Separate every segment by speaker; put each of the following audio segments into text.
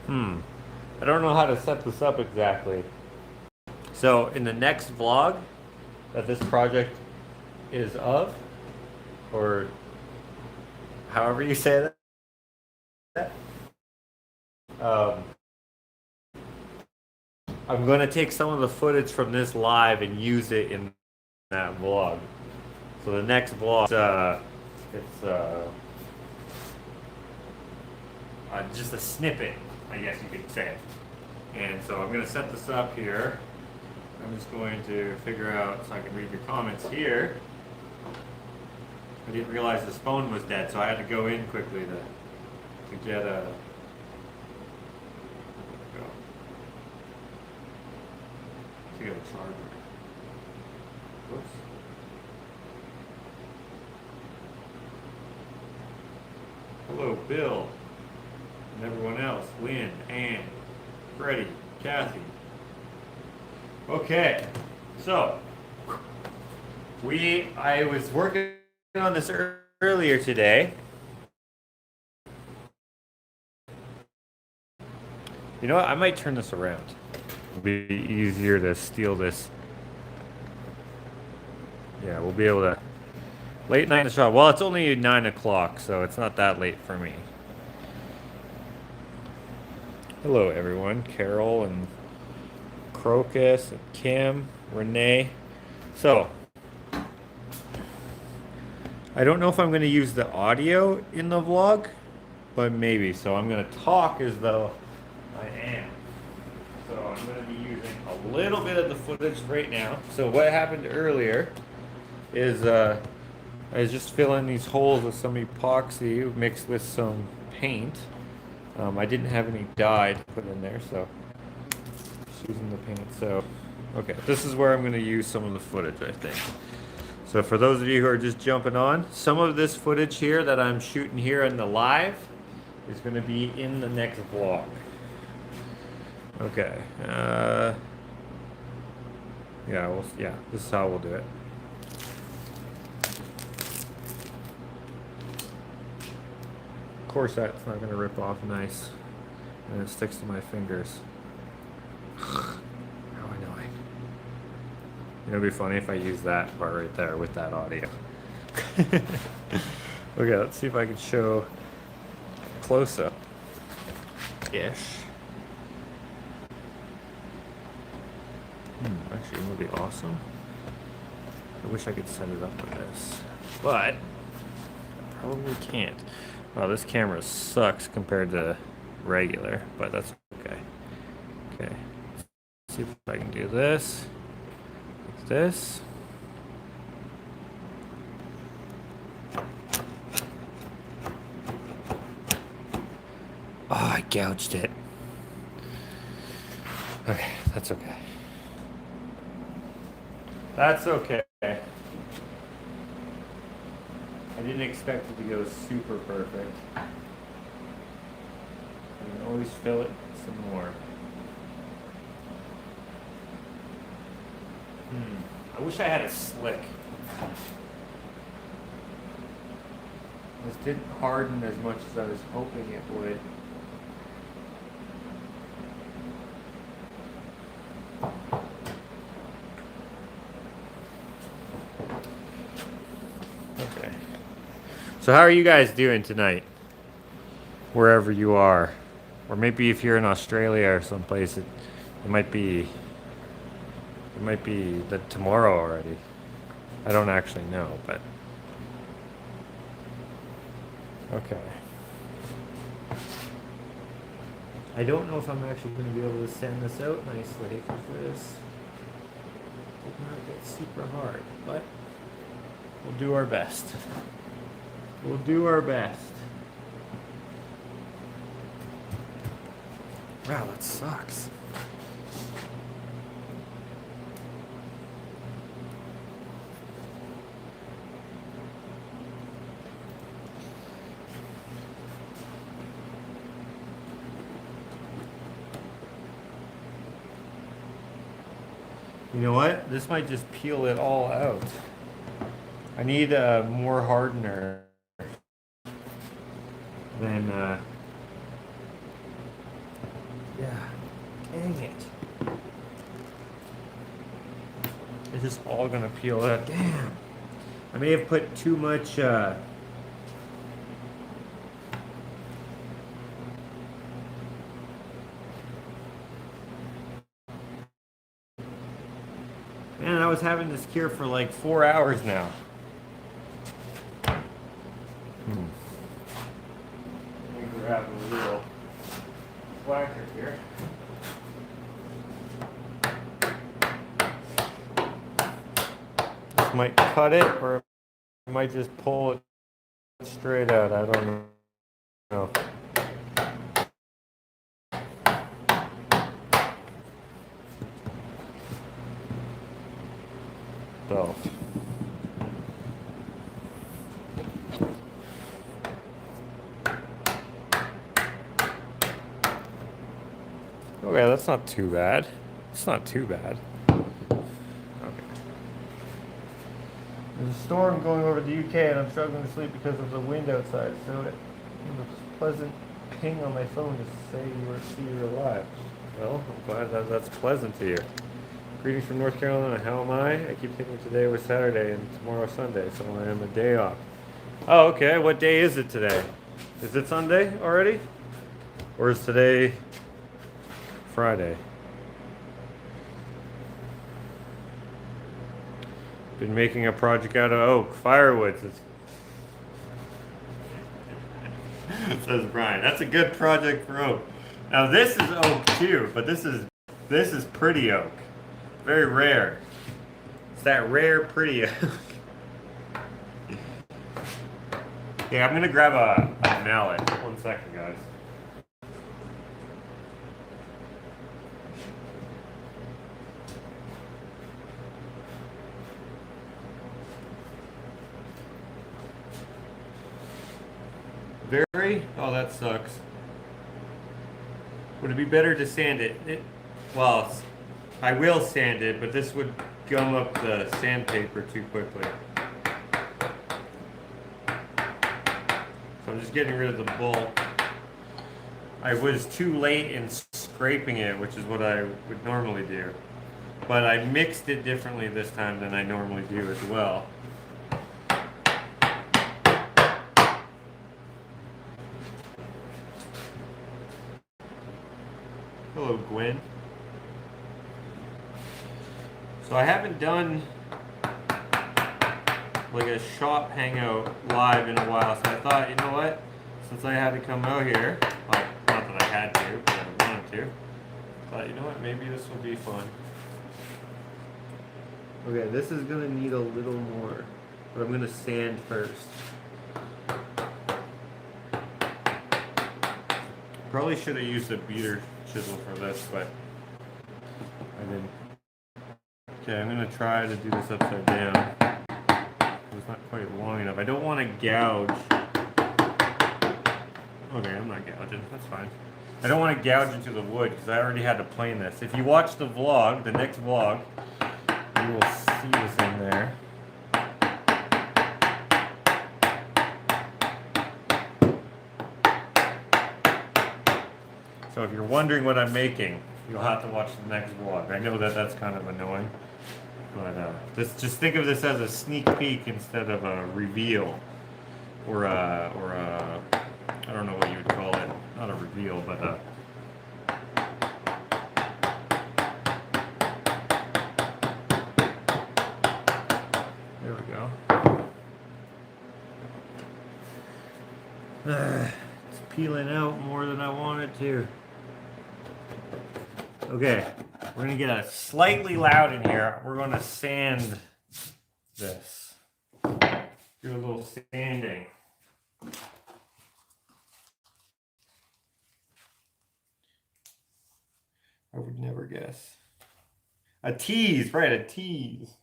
Speaker 1: I don't know how to set this up exactly. So in the next vlog that this project is of, or however you say that, um, I'm going to take some of the footage from this live and use it in that vlog. So the next vlog, it's just a snippet, I guess you could say. And so I'm going to set this up here. I'm just going to figure out so I can read your comments here. I didn't realize this phone was dead, so I had to go in quickly to get a. To get a charger. Whoops. Hello, Bill, and everyone else. Lynn, Ann, Freddie, Kathy. Okay, so I was working on this earlier today. You know what? I might turn this around. It'll be easier to steal this. Yeah, we'll be able to. Late night in the shop. Well, it's only 9 o'clock, so it's not that late for me. Hello, everyone. Carol and Crocus and Kim, Renee. So, I don't know if I'm going to use the audio in the vlog, but maybe. So I'm going to talk as though I am. So I'm going to be using a little bit of the footage right now. So what happened earlier is I was just filling these holes with some epoxy mixed with some paint. I didn't have any dye to put in there, so just using the paint. So, okay, this is where I'm going to use some of the footage, I think. So for those of you who are just jumping on, some of this footage here that I'm shooting here in the live is going to be in the next vlog. Okay. Yeah, this is how we'll do it. Of course, that's not going to rip off nice, and it sticks to my fingers. How annoying. It'll be funny if I use that part right there with that audio. Okay, let's see if I can show close up ish. Actually, it would be awesome. I wish I could set it up with this, but I probably can't. Wow, this camera sucks compared to regular, but that's okay. Okay, let's see if I can do this. Like this. Oh, I gouged it. Okay, that's okay. That's okay. I didn't expect it to go super perfect. I can always fill it some more. I wish I had a slick. This didn't harden as much as I was hoping it would. Okay. So how are you guys doing tonight? Wherever you are. Or maybe if you're in Australia or someplace, it might be the tomorrow already. I don't actually know, but okay. I don't know if I'm actually going to be able to send this out nicely because this did not get super hard, but we'll do our best. We'll do our best. Wow, that sucks. You know what? This might just peel it all out. I need more hardener than Yeah. Dang it. Is this all gonna peel out? Damn. I may have put too much, Man, I was having this cure for like 4 hours now. Let me grab a little whacker here. This might cut it, or it might just pull it straight out. I don't know. So. Okay, that's not too bad. It's not too bad. There's a storm going over the UK and I'm struggling to sleep because of the wind outside, so it was a pleasant ping on my phone to say you're alive. Well, I'm glad that that's pleasant to you. Greetings from North Carolina. How am I? I keep thinking today was Saturday and tomorrow Sunday, so I am a day off. Oh, okay. What day is it today? Is it Sunday already? Or is today Friday? Been making a project out of oak, firewood. Says Brian. That's a good project for oak. Now this is oak too, but this is pretty oak. Very rare. It's that rare pretty oak. Okay, I'm gonna grab a mallet. 1 second, guys. Oh, that sucks. Would it be better to sand it? Well, I will sand it, but this would gum up the sandpaper too quickly. So I'm just getting rid of the bulk. I was too late in scraping it, which is what I would normally do. But I mixed it differently this time than I normally do as well. Hello, Gwen. So I haven't done like a shop hangout live in a while, so I thought, you know what? Since I had to come out here, well, not that I had to, but I wanted to, I thought, you know what? Maybe this will be fun. Okay, this is gonna need a little more, but I'm gonna sand first. Probably should have used a beater chisel for this, but I didn't. Okay, I'm gonna try to do this upside down. It's not quite long enough. I don't want to gouge. Okay, I'm not gouging. That's fine. I don't want to gouge into the wood because I already had to plane this. If you watch the vlog, the next vlog, you will see this in there. So if you're wondering what I'm making, you'll have to watch the next vlog. I know that that's kind of annoying, but just think of this as a sneak peek instead of a reveal, or a I don't know what you would call it. Not a reveal, but there we go. It's peeling out more than I wanted to. Okay, we're gonna get it slightly loud in here. We're gonna sand this. Do a little sanding. I would never guess. A tease, right, a tease.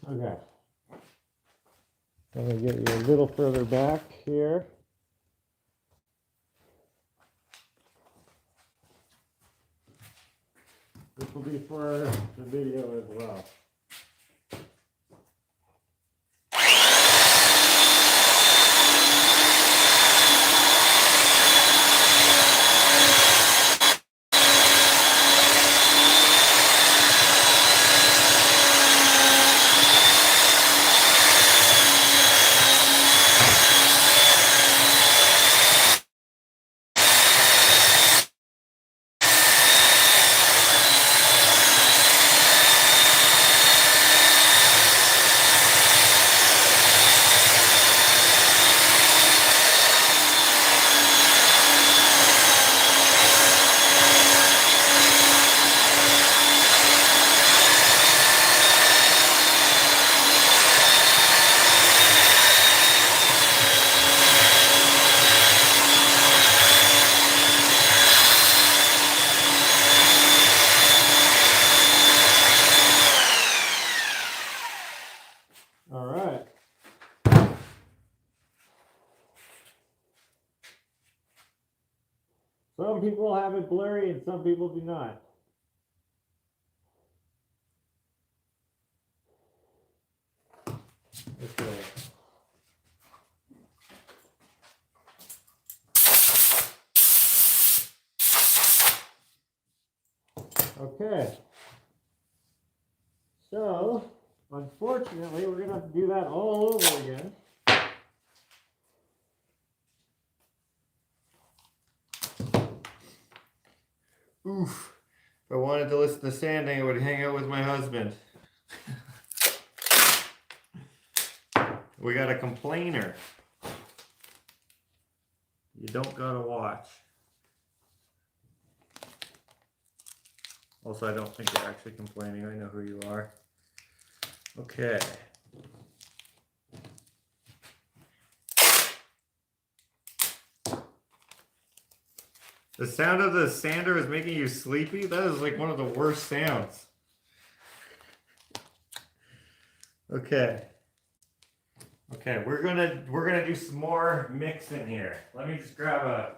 Speaker 1: Okay. I'm gonna get you a little further back here. This will be for the video as well. some people have it blurry and some people do not. Okay. Okay. So, unfortunately, we're going to have to do that all over again. Oof. If I wanted to listen to sanding, I would hang out with my husband. We got a complainer. You don't gotta watch. Also, I don't think you're actually complaining. I know who you are. Okay. The sound of the sander is making you sleepy? That is like one of the worst sounds. Okay. Okay, we're gonna do some more mixing here. Let me just grab a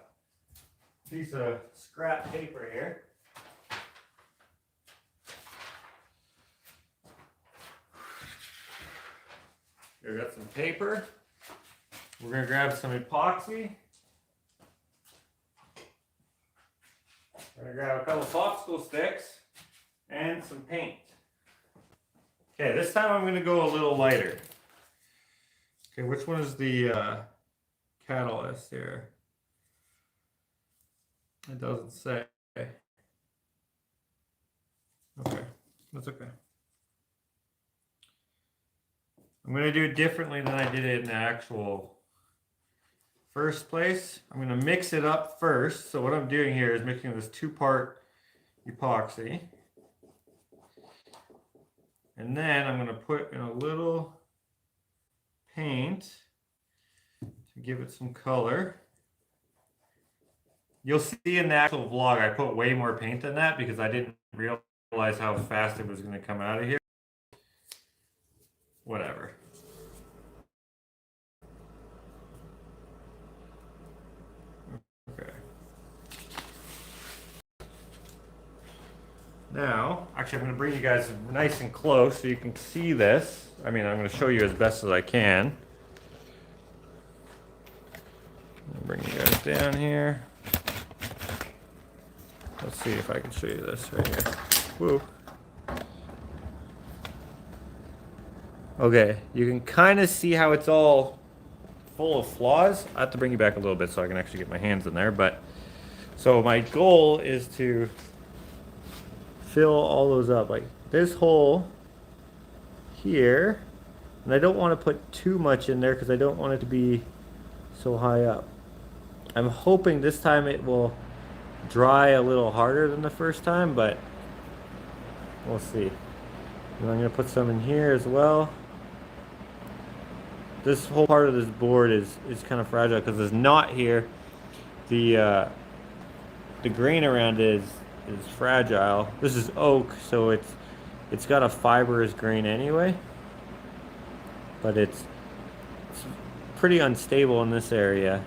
Speaker 1: piece of scrap paper here. Here, we got some paper. We're gonna grab some epoxy. We're gonna grab a couple of popsicle sticks and some paint. Okay, this time I'm gonna go a little lighter. Okay, which one is the catalyst here? It doesn't say. Okay, that's okay. I'm gonna do it differently than I did it in the actual first place. I'm gonna mix it up first. So what I'm doing here is mixing this 2-part epoxy. And then I'm gonna put in a little paint to give it some color. You'll see in the actual vlog, I put way more paint than that because I didn't realize how fast it was gonna come out of here. Whatever. Okay. Now, actually I'm going to bring you guys nice and close so you can see this. I mean, I'm going to show you as best as I can. Bring you guys down here. Let's see if I can show you this right here. Whoa. Okay, you can kind of see how it's all full of flaws. I have to bring you back a little bit so I can actually get my hands in there. But so my goal is to fill all those up, like this hole here. And I don't want to put too much in there because I don't want it to be so high up. I'm hoping this time it will dry a little harder than the first time, but we'll see. And I'm going to put some in here as well. This whole part of this board is kind of fragile because there's knot here. The grain around it is fragile. This is oak, so it's got a fibrous grain anyway, but it's pretty unstable in this area.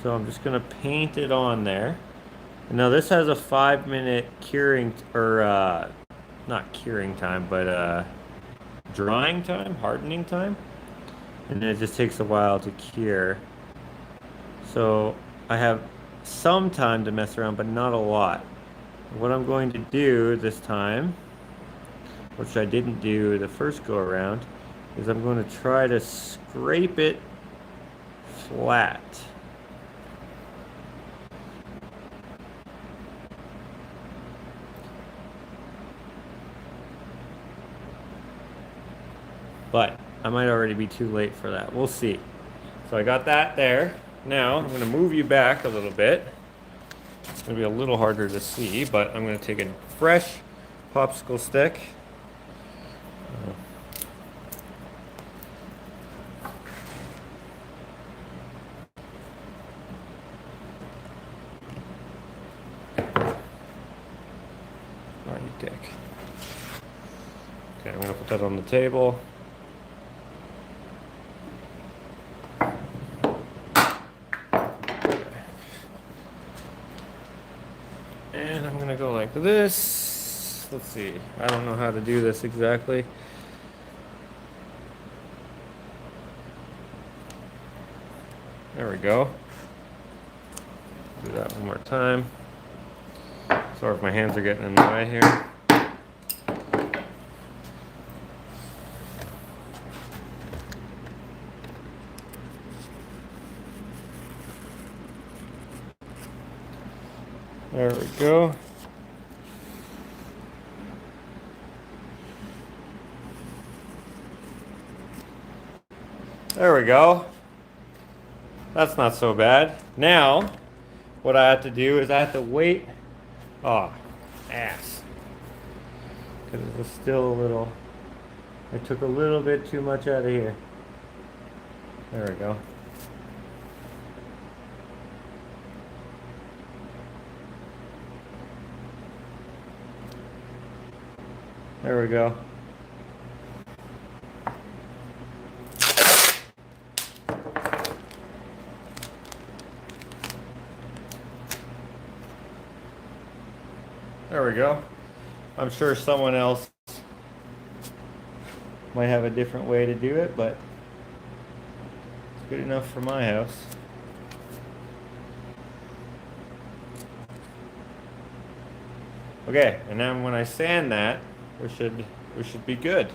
Speaker 1: So I'm just gonna paint it on there. And now this has a 5-minute curing, or not curing time, but drying time, hardening time, and it just takes a while to cure. So I have some time to mess around, but not a lot. What I'm going to do this time, which I didn't do the first go around, is I'm going to try to scrape it flat. But I might already be too late for that. We'll see. So I got that there. Now I'm going to move you back a little bit. It's going to be a little harder to see, but I'm going to take a fresh popsicle stick. Oh, you dick. Okay, I'm going to put that on the table. this. Let's see. I don't know how to do this exactly. There we go. Do that one more time. Sorry if my hands are getting in the way here. There we go. There we go. That's not so bad. Now, what I have to do is I have to wait. Oh, ass. Because it was still a little, I took a little bit too much out of here. There we go. There we go. There we go. I'm sure someone else might have a different way to do it, but it's good enough for my house. Okay, and then when I sand that, we should be good.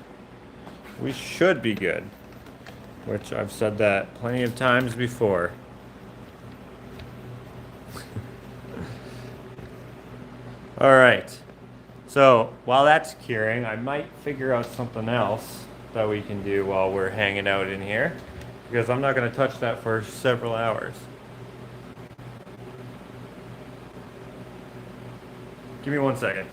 Speaker 1: We should be good. Which I've said that plenty of times before. All right. So while that's curing, I might figure out something else that we can do while we're hanging out in here, because I'm not going to touch that for several hours. Give me 1 second.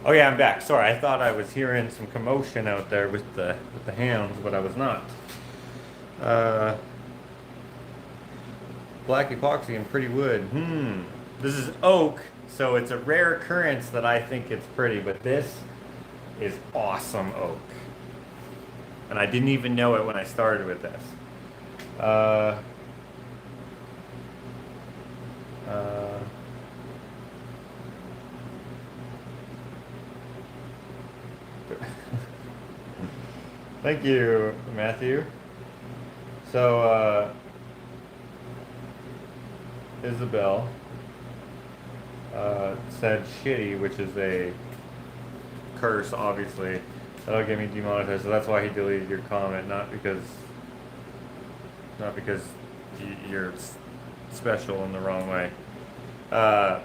Speaker 1: Oh yeah, I'm back. Sorry, I thought I was hearing some commotion out there with the hounds, but I was not. Black epoxy and pretty wood. This is oak, so it's a rare occurrence that I think it's pretty, but this is awesome oak. And I didn't even know it when I started with this. Thank you, Matthew. So, Isabel said shitty, which is a curse, obviously. That'll get me demonetized, so that's why he deleted your comment, not because you're special in the wrong way. How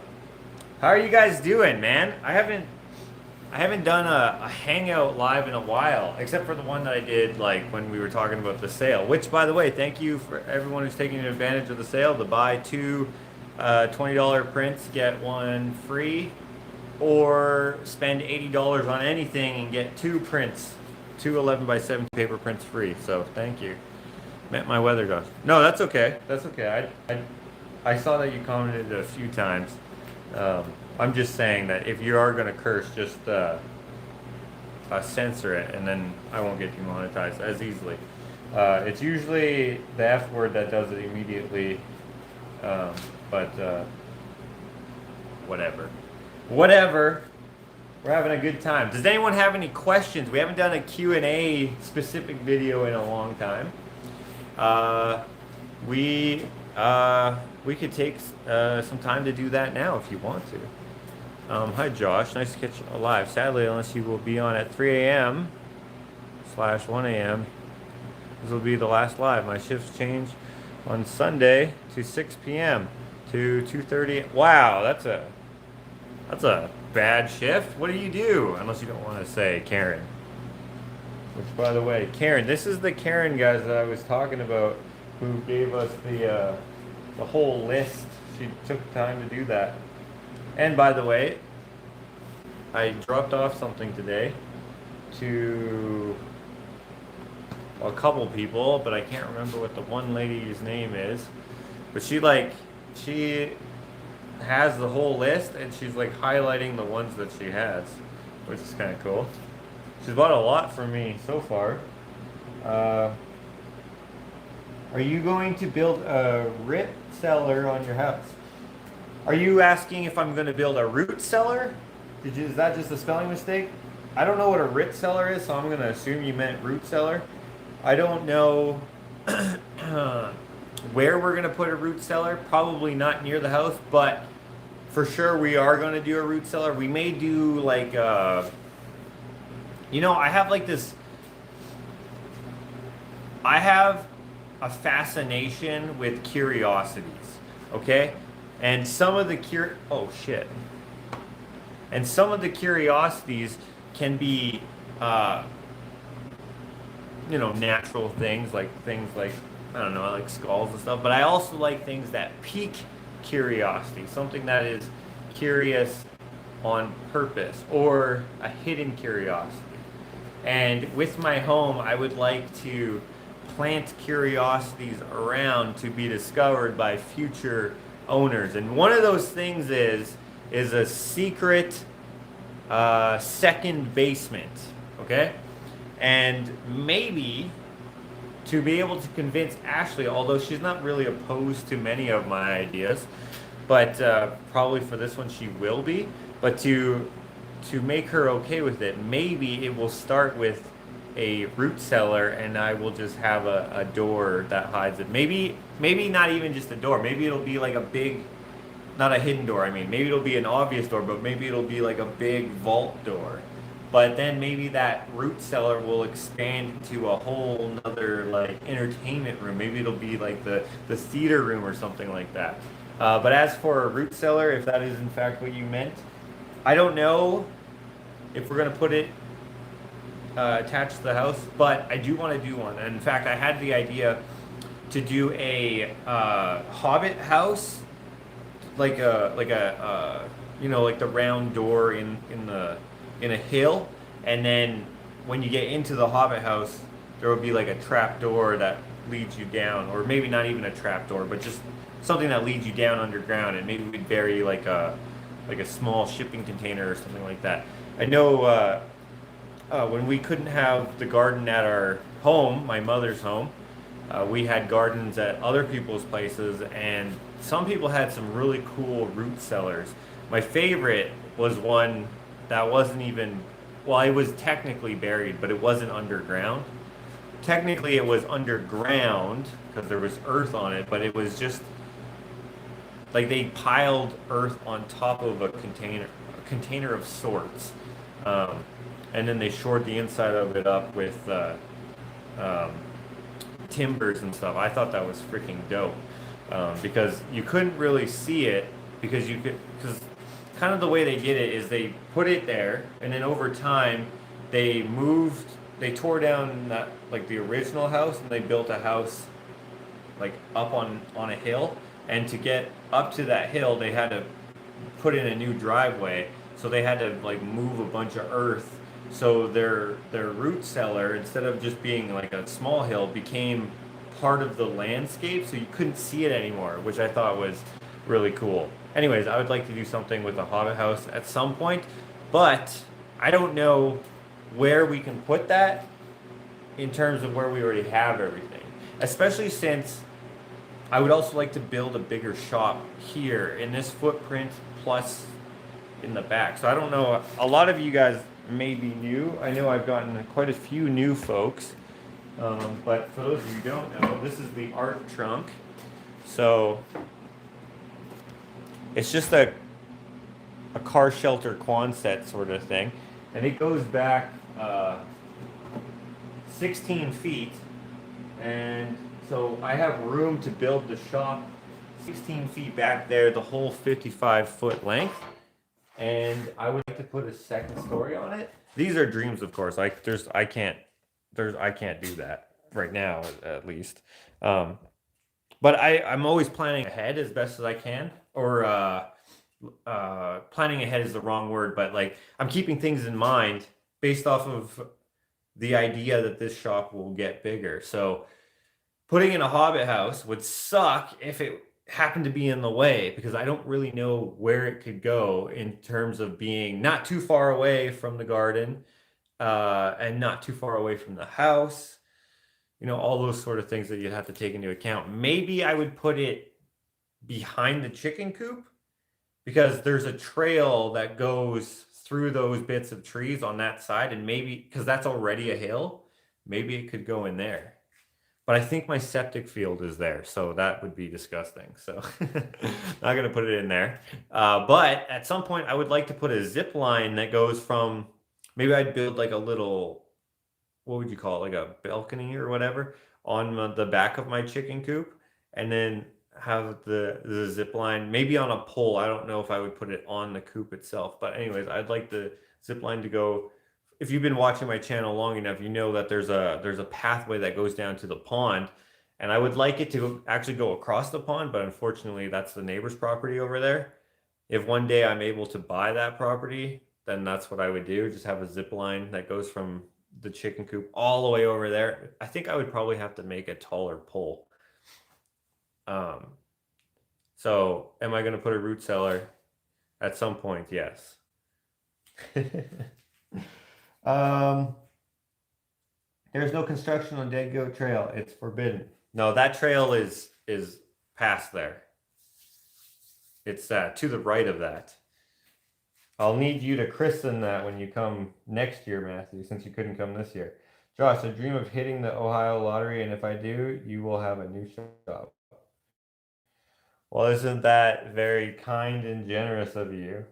Speaker 1: are you guys doing, man? I haven't done a hangout live in a while, except for the one that I did like when we were talking about the sale, which, by the way, thank you for everyone who's taking advantage of the sale to buy two $20 prints, get one free, or spend $80 on anything and get two prints, two 11x7 paper prints free. So thank you. Met my weather dog. No, that's okay. That's okay. I saw that you commented a few times. I'm just saying that if you are gonna curse, just censor it, and then I won't get demonetized as easily. It's usually the F word that does it immediately, but whatever. Whatever. We're having a good time. Does anyone have any questions? We haven't done a Q&A specific video in a long time. We could take some time to do that now if you want to. Hi Josh, nice to catch you alive. Sadly, unless you will be on at 3 a.m/1 a.m., this will be the last live. My shifts change on Sunday to 6 p.m. to 2:30. Wow, that's a bad shift. What do you do? Unless you don't want to say Karen. Which, by the way, Karen, this is the Karen guys that I was talking about, who gave us the whole list. She took time to do that. And by the way, I dropped off something today to a couple people, but I can't remember what the one lady's name is. But she has the whole list, and she's like highlighting the ones that she has, which is kind of cool. She's bought a lot from me so far. Uh, are you going to build a root cellar on your house? Are you asking if I'm going to build a root cellar? Is that just a spelling mistake? I don't know what a root cellar is, so I'm going to assume you meant root cellar. I don't know where we're going to put a root cellar. Probably not near the house, but for sure we are going to do a root cellar. We may do like, I have like this. I have a fascination with curiosities, okay? And some of the And some of the curiosities can be, natural things like, I don't know, I like skulls and stuff. But I also like things that pique curiosity, something that is curious on purpose or a hidden curiosity. And with my home, I would like to plant curiosities around to be discovered by future owners. And one of those things is a secret second basement, okay? And maybe to be able to convince Ashley, although she's not really opposed to many of my ideas, but probably for this one she will be, but to make her okay with it, maybe it will start with a root cellar and I will just have a door that hides it. Maybe not even just a door. Maybe it'll be like a big, not a hidden door, I mean. Maybe it'll be an obvious door, but maybe it'll be like a big vault door. But then maybe that root cellar will expand to a whole nother like entertainment room. Maybe it'll be like the theater room or something like that. But as for a root cellar, if that is in fact what you meant, I don't know if we're gonna put it attached to the house, but I do want to do one. And in fact, I had the idea to do a Hobbit house, like the round door in a hill, and then when you get into the Hobbit house, there will be like a trap door that leads you down, or maybe not even a trap door, but just something that leads you down underground, and maybe we'd bury like a small shipping container or something like that. I know when we couldn't have the garden at our home, my mother's home, we had gardens at other people's places, and some people had some really cool root cellars. My favorite was one that wasn't even, well, it was technically buried, but it wasn't underground. Technically, it was underground because there was earth on it, but it was just like they piled earth on top of a container of sorts. And then they shored the inside of it up with timbers and stuff. I thought that was freaking dope, because you couldn't really see it because kind of the way they did it is they put it there, and then over time they tore down that, like the original house, and they built a house like up on a hill, and to get up to that hill they had to put in a new driveway, so they had to like move a bunch of earth. So their root cellar, instead of just being like a small hill, became part of the landscape, so you couldn't see it anymore, which I thought was really cool. Anyways, I would like to do something with the Hobbit house at some point, but I don't know where we can put that in terms of where we already have everything. Especially since I would also like to build a bigger shop here in this footprint plus in the back. So I don't know, a lot of you guys may be new. I know I've gotten quite a few new folks. But for those of you who don't know, this is the art trunk. So it's just a car shelter Quonset sort of thing. And it goes back 16 feet. And so I have room to build the shop 16 feet back there, the whole 55-foot length. And I would like to put a second story on it. These are dreams, of course. I can't do that right now, at least. But I'm always planning ahead as best as I can. Or planning ahead is the wrong word, but like I'm keeping things in mind based off of the idea that this shop will get bigger. So putting in a Hobbit house would suck if it happened to be in the way because I don't really know where it could go in terms of being not too far away from the garden, and not too far away from the house. You know, all those sort of things that you'd have to take into account. Maybe I would put it behind the chicken coop because there's a trail that goes through those bits of trees on that side, and maybe because that's already a hill, maybe it could go in there. But I think my septic field is there, so that would be disgusting. So not gonna put it in there. But at some point, I would like to put a zip line that goes from, maybe I'd build like a little, what would you call it, like a balcony or whatever on the back of my chicken coop, and then have the zip line maybe on a pole. I don't know if I would put it on the coop itself, but anyways, I'd like the zip line to go. If you've been watching my channel long enough, you know that there's a pathway that goes down to the pond, and I would like it to actually go across the pond, but unfortunately that's the neighbor's property over there. If one day I'm able to buy that property, then that's what I would do. Just have a zip line that goes from the chicken coop all the way over there. I think I would probably have to make a taller pole. So am I going to put a root cellar? At some point, yes. There's no construction on Dead Goat Trail. It's forbidden. No, that trail is past there. It's to the right of that. I'll need you to christen that when you come next year, Matthew, since you couldn't come this year. Josh, I dream of hitting the Ohio lottery, and if I do, you will have a new shop. Well, isn't that very kind and generous of you?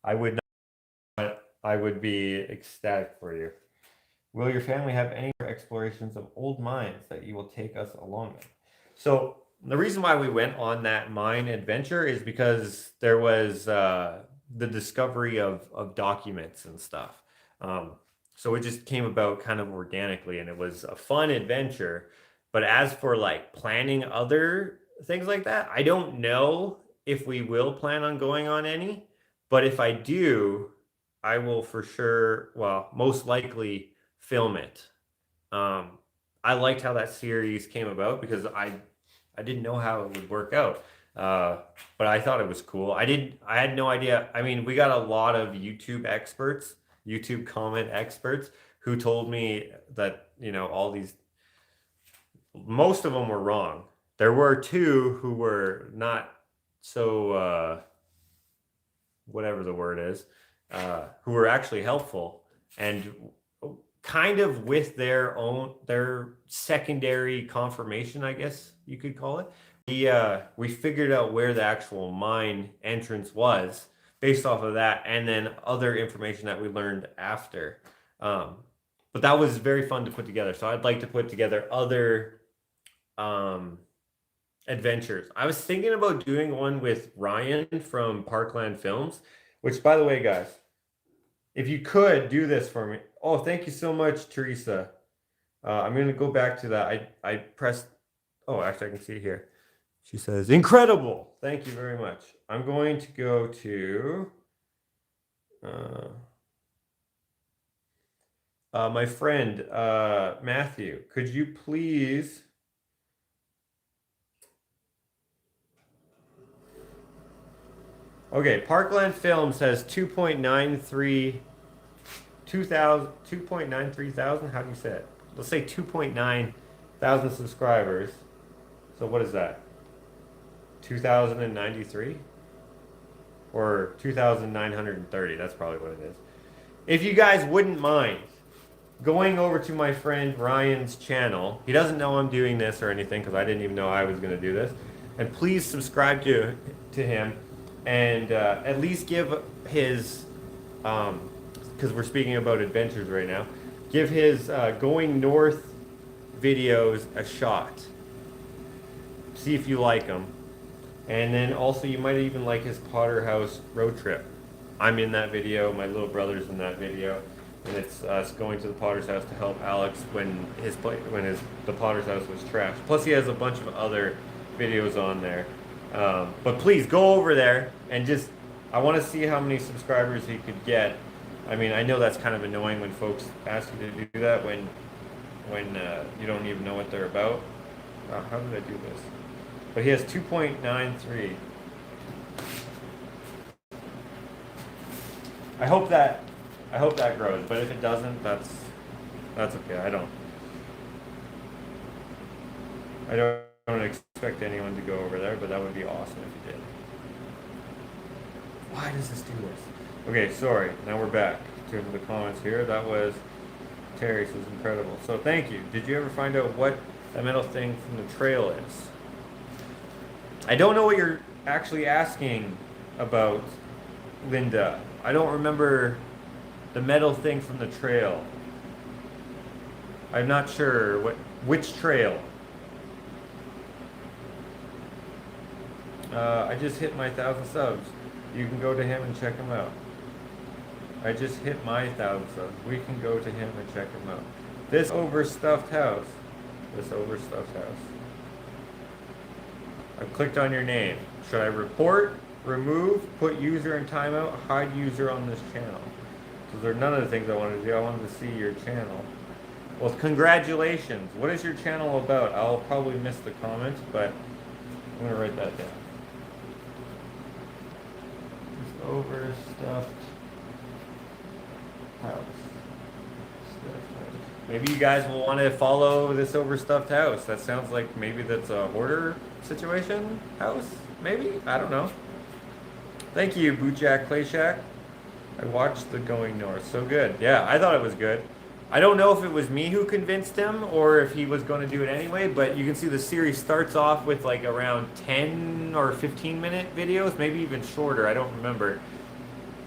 Speaker 1: I would not, but I would be ecstatic for you. Will your family have any explorations of old mines that you will take us along with? So the reason why we went on that mine adventure is because there was the discovery of documents and stuff. So it just came about kind of organically, and it was a fun adventure. But as for like planning other things like that, I don't know if we will plan on going on any. But if I do, I will for sure, well, most likely film it. I liked how that series came about because I didn't know how it would work out. But I thought it was cool. I had no idea. I mean, we got a lot of YouTube experts, YouTube comment experts who told me that, you know, all these, most of them were wrong. There were two who were not so, whatever the word is, who were actually helpful and kind of with their secondary confirmation, I guess you could call it. We figured out where the actual mine entrance was based off of that, and then other information that we learned after. But that was very fun to put together. So I'd like to put together other adventures. I was thinking about doing one with Ryan from Parkland Films, which, by the way, guys, if you could do this for me. Oh, thank you so much, Teresa. I'm going to go back to that. I pressed, oh, actually I can see it here. She says, incredible. Thank you very much. I'm going to go to my friend, Matthew. Could you please... Okay, Parkland Films has 2.93 thousand, how do you say it? Let's say 2.9 thousand subscribers. So what is that? 2,093? Or 2,930, that's probably what it is. If you guys wouldn't mind going over to my friend Ryan's channel. He doesn't know I'm doing this or anything because I didn't even know I was going to do this. And please subscribe to him. And at least give his, because we're speaking about adventures right now, give his going north videos a shot. See if you like them. And then also you might even like his Potter House road trip. I'm in that video, my little brother's in that video, and it's us going to the Potter's house to help Alex when the Potter's house was trashed. Plus he has a bunch of other videos on there. But please go over there and just, I want to see how many subscribers he could get. I mean, I know that's kind of annoying when folks ask you to do that when you don't even know what they're about. How did I do this? But he has 2.93. I hope that grows, but if it doesn't, that's okay. I don't expect anyone to go over there, but that would be awesome if you did. Why does this do this? Okay, sorry. Now we're back to the comments here. That was Terry says incredible. So thank you. Did you ever find out what that metal thing from the trail is? I don't know what you're actually asking about, Linda. I don't remember the metal thing from the trail. I'm not sure which trail. I just hit my 1,000 subs. You can go to him and check him out. I just hit my 1,000 subs. We can go to him and check him out. This overstuffed house. I've clicked on your name. Should I report, remove, put user in timeout, hide user on this channel? Those are none of the things I wanted to do. I wanted to see your channel. Well, congratulations. What is your channel about? I'll probably miss the comments, but I'm going to write that down. This overstuffed house. Maybe you guys will want to follow this overstuffed house. That sounds like maybe that's a hoarder situation house. Maybe? I don't know. Thank you, Bootjack Clay Shack. I watched the Going North. So good. Yeah, I thought it was good. I don't know if it was me who convinced him or if he was going to do it anyway, but you can see the series starts off with like around 10 or 15 minute videos, maybe even shorter. I don't remember.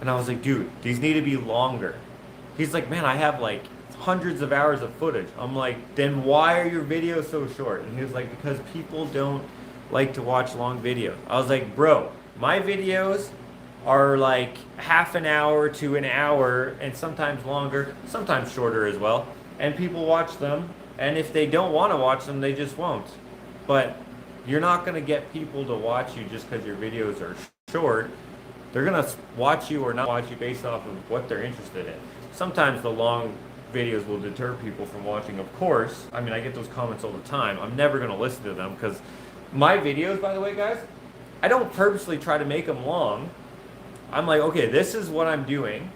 Speaker 1: And I was like, dude, these need to be longer. He's like, man, I have like hundreds of hours of footage. I'm like, then why are your videos so short? And he was like, because people don't like to watch long videos. I was like, bro, my videos are like half an hour to an hour and sometimes longer, sometimes shorter as well. And people watch them. And if they don't want to watch them, they just won't. But you're not going to get people to watch you just because your videos are short. They're going to watch you or not watch you based off of what they're interested in. Sometimes the long videos will deter people from watching, of course. I mean, I get those comments all the time. I'm never going to listen to them because my videos, by the way, guys, I don't purposely try to make them long. I'm like, okay, this is what I'm doing.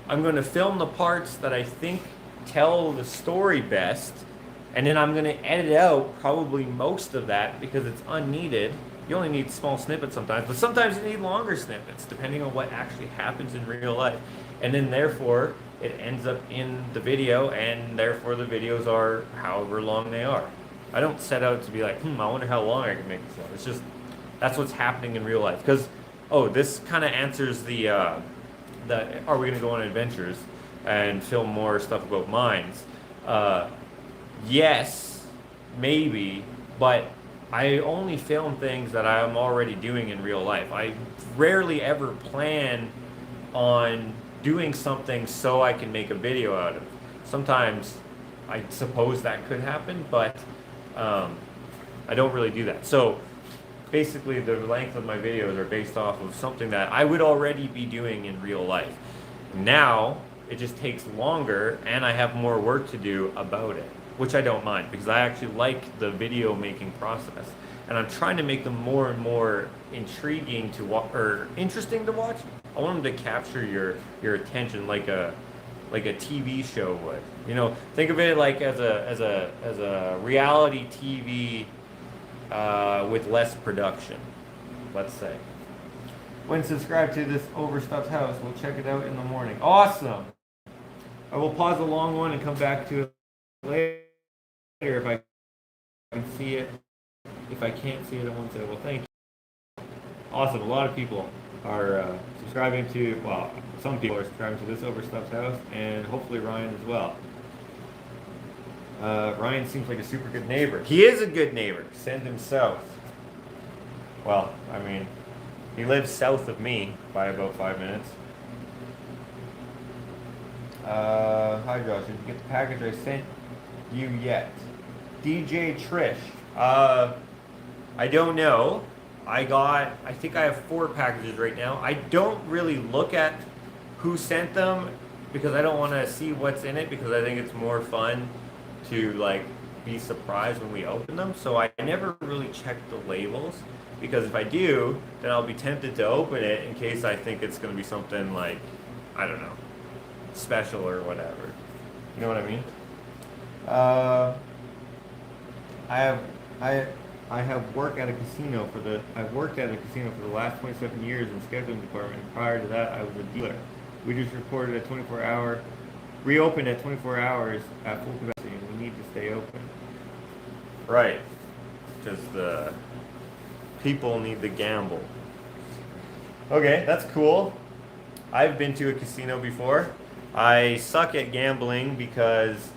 Speaker 1: I'm going to film the parts that I think tell the story best, and then I'm going to edit out probably most of that because it's unneeded. You only need small snippets sometimes, but sometimes you need longer snippets depending on what actually happens in real life. And then therefore, it ends up in the video, and therefore the videos are however long they are. I don't set out to be like, I wonder how long I can make this one. It's just, that's what's happening in real life. Because, oh, this kind of answers the are we going to go on adventures and film more stuff about mines? Yes, maybe, but I only film things that I'm already doing in real life. I rarely ever plan on doing something so I can make a video out of it. Sometimes I suppose that could happen, but I don't really do that. So basically the length of my videos are based off of something that I would already be doing in real life. Now it just takes longer and I have more work to do about it, which I don't mind because I actually like the video making process. And I'm trying to make them more and more intriguing to watch, or interesting to watch. I want them to capture your attention like a TV show would. You know, think of it like as a reality TV with less production, let's say. When subscribed to this overstuffed house, we'll check it out in the morning. Awesome. I will pause the long one and come back to it later if I can see it. If I can't see it, I won't say, well, thank you. Awesome. A lot of people are subscribing to, well, some people are subscribing to this overstuffed house, and hopefully Ryan as well. Ryan seems like a super good neighbor. He is a good neighbor. Send him south. Well, I mean, he lives south of me by about 5 minutes. Hi Josh, did you get the package I sent you yet? DJ Trish. I don't know. I think I have 4 packages right now. I don't really look at who sent them because I don't want to see what's in it because I think it's more fun to like be surprised when we open them. So I never really check the labels, because if I do, then I'll be tempted to open it in case I think it's going to be something like, I don't know, special or whatever. You know what I mean? I have I have worked at a casino for the I've worked at a casino for the last 27 years in the scheduling department. And prior to that, I was a dealer. We just reported a 24-hour reopened at 24 hours at full capacity, and we need to stay open. Right, because the people need to gamble. Okay, that's cool. I've been to a casino before. I suck at gambling because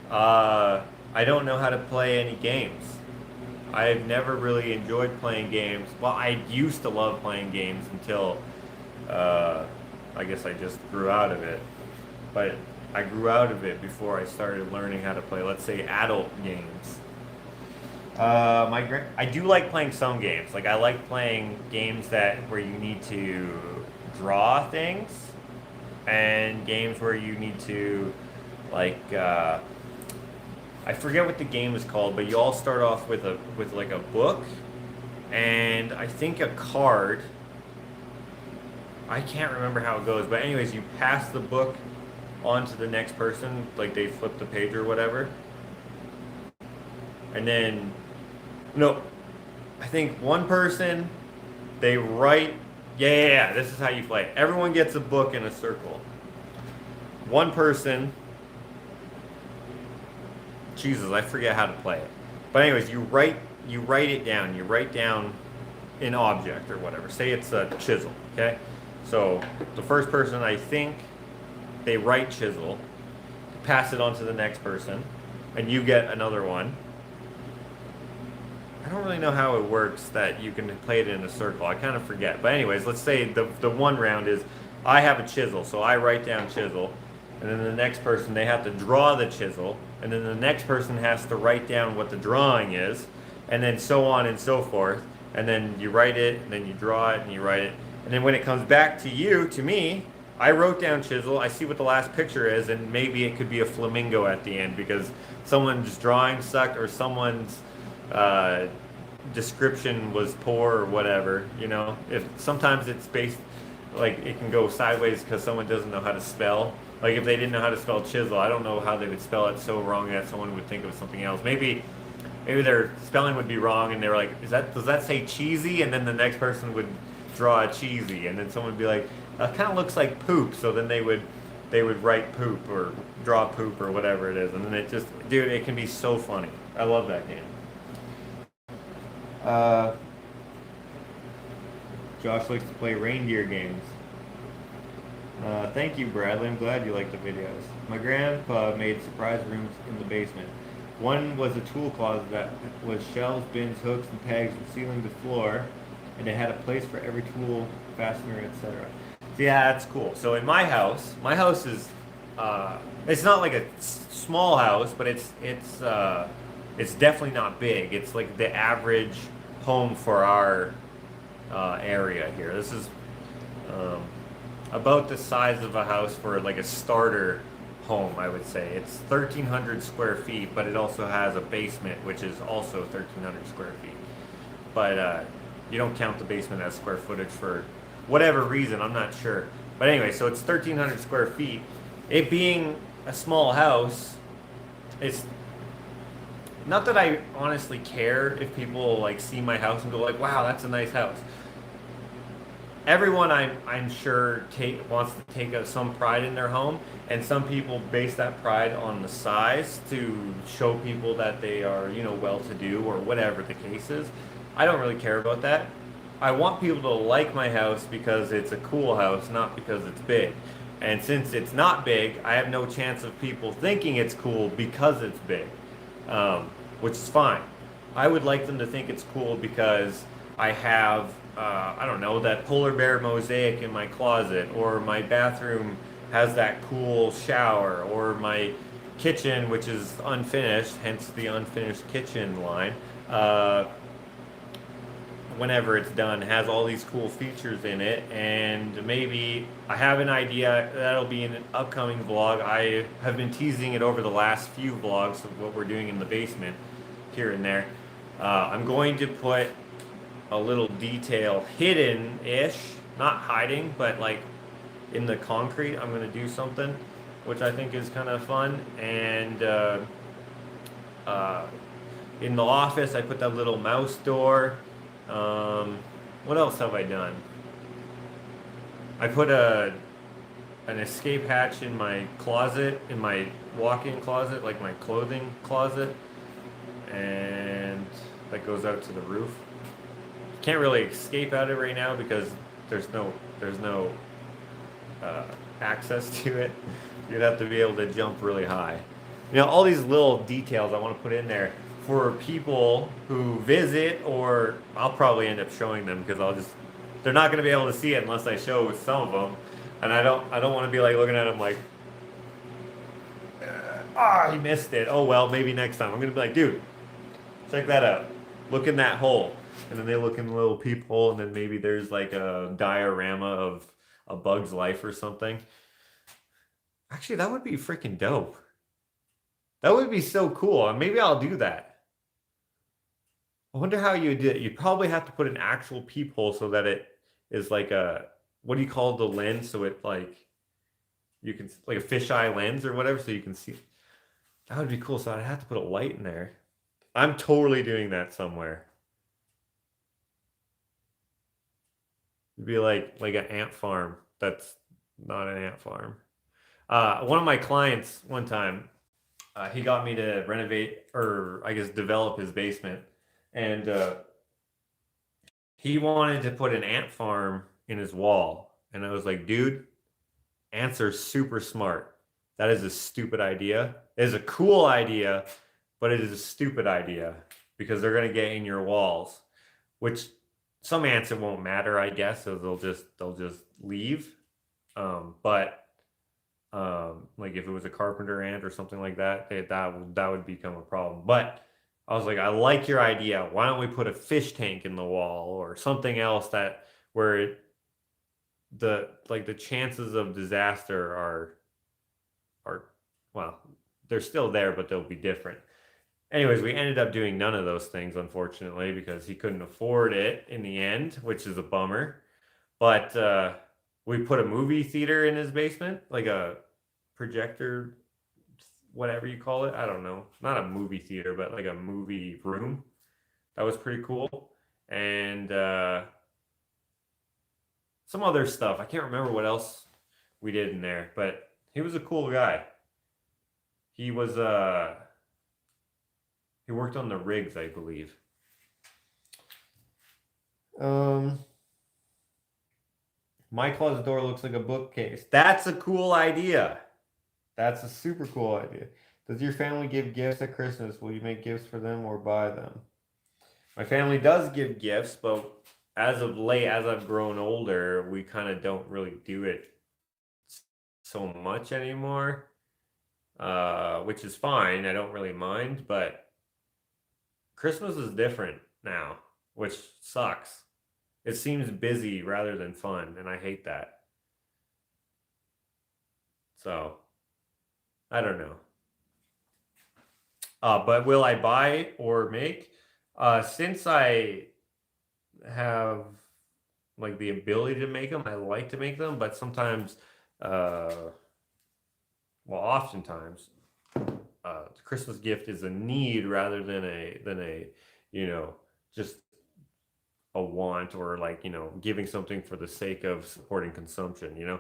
Speaker 1: I don't know how to play any games. I've never really enjoyed playing games. Well, I used to love playing games until I guess I just grew out of it. But I grew out of it before I started learning how to play, let's say, adult games. I do like playing some games. Like, I like playing games where you need to draw things, and games where you need to, like, I forget what the game is called, but you all start off with like a book, and I think a card. I can't remember how it goes, but anyways, you pass the book on to the next person, like they flip the page or whatever. And then, no, I think one person, they write, yeah, this is how you play. Everyone gets a book in a circle. One person, Jesus, I forget how to play it. But anyways, you write it down. You write down an object or whatever. Say it's a chisel, okay? So the first person, I think, they write chisel, pass it on to the next person, and you get another one. I don't really know how it works that you can play it in a circle. I kind of forget. But anyways, let's say the one round is I have a chisel, so I write down chisel, and then the next person, they have to draw the chisel, and then the next person has to write down what the drawing is, and then so on and so forth. And then you write it, and then you draw it, and you write it. And then when it comes back to you, to me, I wrote down chisel, I see what the last picture is, and maybe it could be a flamingo at the end because someone's drawing sucked or someone's description was poor or whatever, you know? If sometimes it's based, like, it can go sideways because someone doesn't know how to spell. Like, if they didn't know how to spell chisel, I don't know how they would spell it so wrong that someone would think of something else. Maybe their spelling would be wrong, and they were like, does that say cheesy? And then the next person would draw a cheesy, and then someone would be like, it kind of looks like poop, so then they would write poop or draw poop or whatever it is, and then it just, dude, it can be so funny. I love that game. Josh likes to play reindeer games. Thank you, Bradley. I'm glad you like the videos. My grandpa made surprise rooms in the basement. One was a tool closet that was shelves, bins, hooks, and pegs from ceiling to floor, and it had a place for every tool, fastener, etc. Yeah, that's cool. So in my house is, it's not like a small house, but it's definitely not big. It's like the average home for our area here. This is about the size of a house for like a starter home, I would say. It's 1,300 square feet, but it also has a basement, which is also 1,300 square feet. But you don't count the basement as square footage for whatever reason, I'm not sure. But anyway, so it's 1,300 square feet. It being a small house, it's not that I honestly care if people like see my house and go like, wow, that's a nice house. Everyone I'm sure wants to take some pride in their home, and some people base that pride on the size to show people that they are, you know, well-to-do or whatever the case is. I don't really care about that. I want people to like my house because it's a cool house, not because it's big. And since it's not big, I have no chance of people thinking it's cool because it's big, which is fine. I would like them to think it's cool because I have, I don't know, that polar bear mosaic in my closet, or my bathroom has that cool shower, or my kitchen, which is unfinished, hence the unfinished kitchen line, whenever it's done, has all these cool features in it, and maybe I have an idea that'll be in an upcoming vlog. I have been teasing it over the last few vlogs of what we're doing in the basement here and there. I'm going to put a little detail hidden-ish, not hiding, but like in the concrete. I'm going to do something which I think is kind of fun. And uh, in the office, I put that little mouse door. What else have I done? I put an escape hatch in my closet, in my walk-in closet, like my clothing closet, and that goes out to the roof. Can't really escape out of it right now because there's no access to it. You'd have to be able to jump really high. You know, all these little details I want to put in there for people who visit, or I'll probably end up showing them because they're not going to be able to see it unless I show some of them, and I don't want to be like looking at them like, he missed it. Oh well, maybe next time. I'm going to be like, dude, check that out. Look in that hole, and then they look in the little peephole, and then maybe there's like a diorama of a bug's life or something. Actually, that would be freaking dope. That would be so cool. And maybe I'll do that. I wonder how you would do it. You'd probably have to put an actual peephole so that it is like what do you call the lens? So it like, you can, like a fisheye lens or whatever, so you can see. That would be cool. So I'd have to put a light in there. I'm totally doing that somewhere. It'd be like an ant farm. That's not an ant farm. One of my clients one time, he got me to renovate, or I guess develop his basement, and he wanted to put an ant farm in his wall, and I was like, dude, ants are super smart. That is a stupid idea. It is a cool idea, but it is a stupid idea because they're gonna get in your walls, which some ants it won't matter, I guess, so they'll just leave. But like if it was a carpenter ant or something like that, that would become a problem. But I was like, I like your idea. Why don't we put a fish tank in the wall or something else that where the chances of disaster are well, they're still there, but they'll be different. Anyways, we ended up doing none of those things, unfortunately, because he couldn't afford it in the end, which is a bummer. But we put a movie theater in his basement, like a projector, whatever you call it. I don't know. Not a movie theater, but like a movie room. That was pretty cool. And some other stuff. I can't remember what else we did in there, but he was a cool guy. He was he worked on the rigs, I believe. My closet door looks like a bookcase. That's a cool idea. That's a super cool idea. Does your family give gifts at Christmas? Will you make gifts for them or buy them? My family does give gifts, but as of late, as I've grown older, we kind of don't really do it so much anymore, which is fine. I don't really mind, but Christmas is different now, which sucks. It seems busy rather than fun, and I hate that. So, I don't know. But will I buy or make? Since I have like the ability to make them, I like to make them, but sometimes, well, oftentimes, the Christmas gift is a need rather than a just a want, or like giving something for the sake of supporting consumption.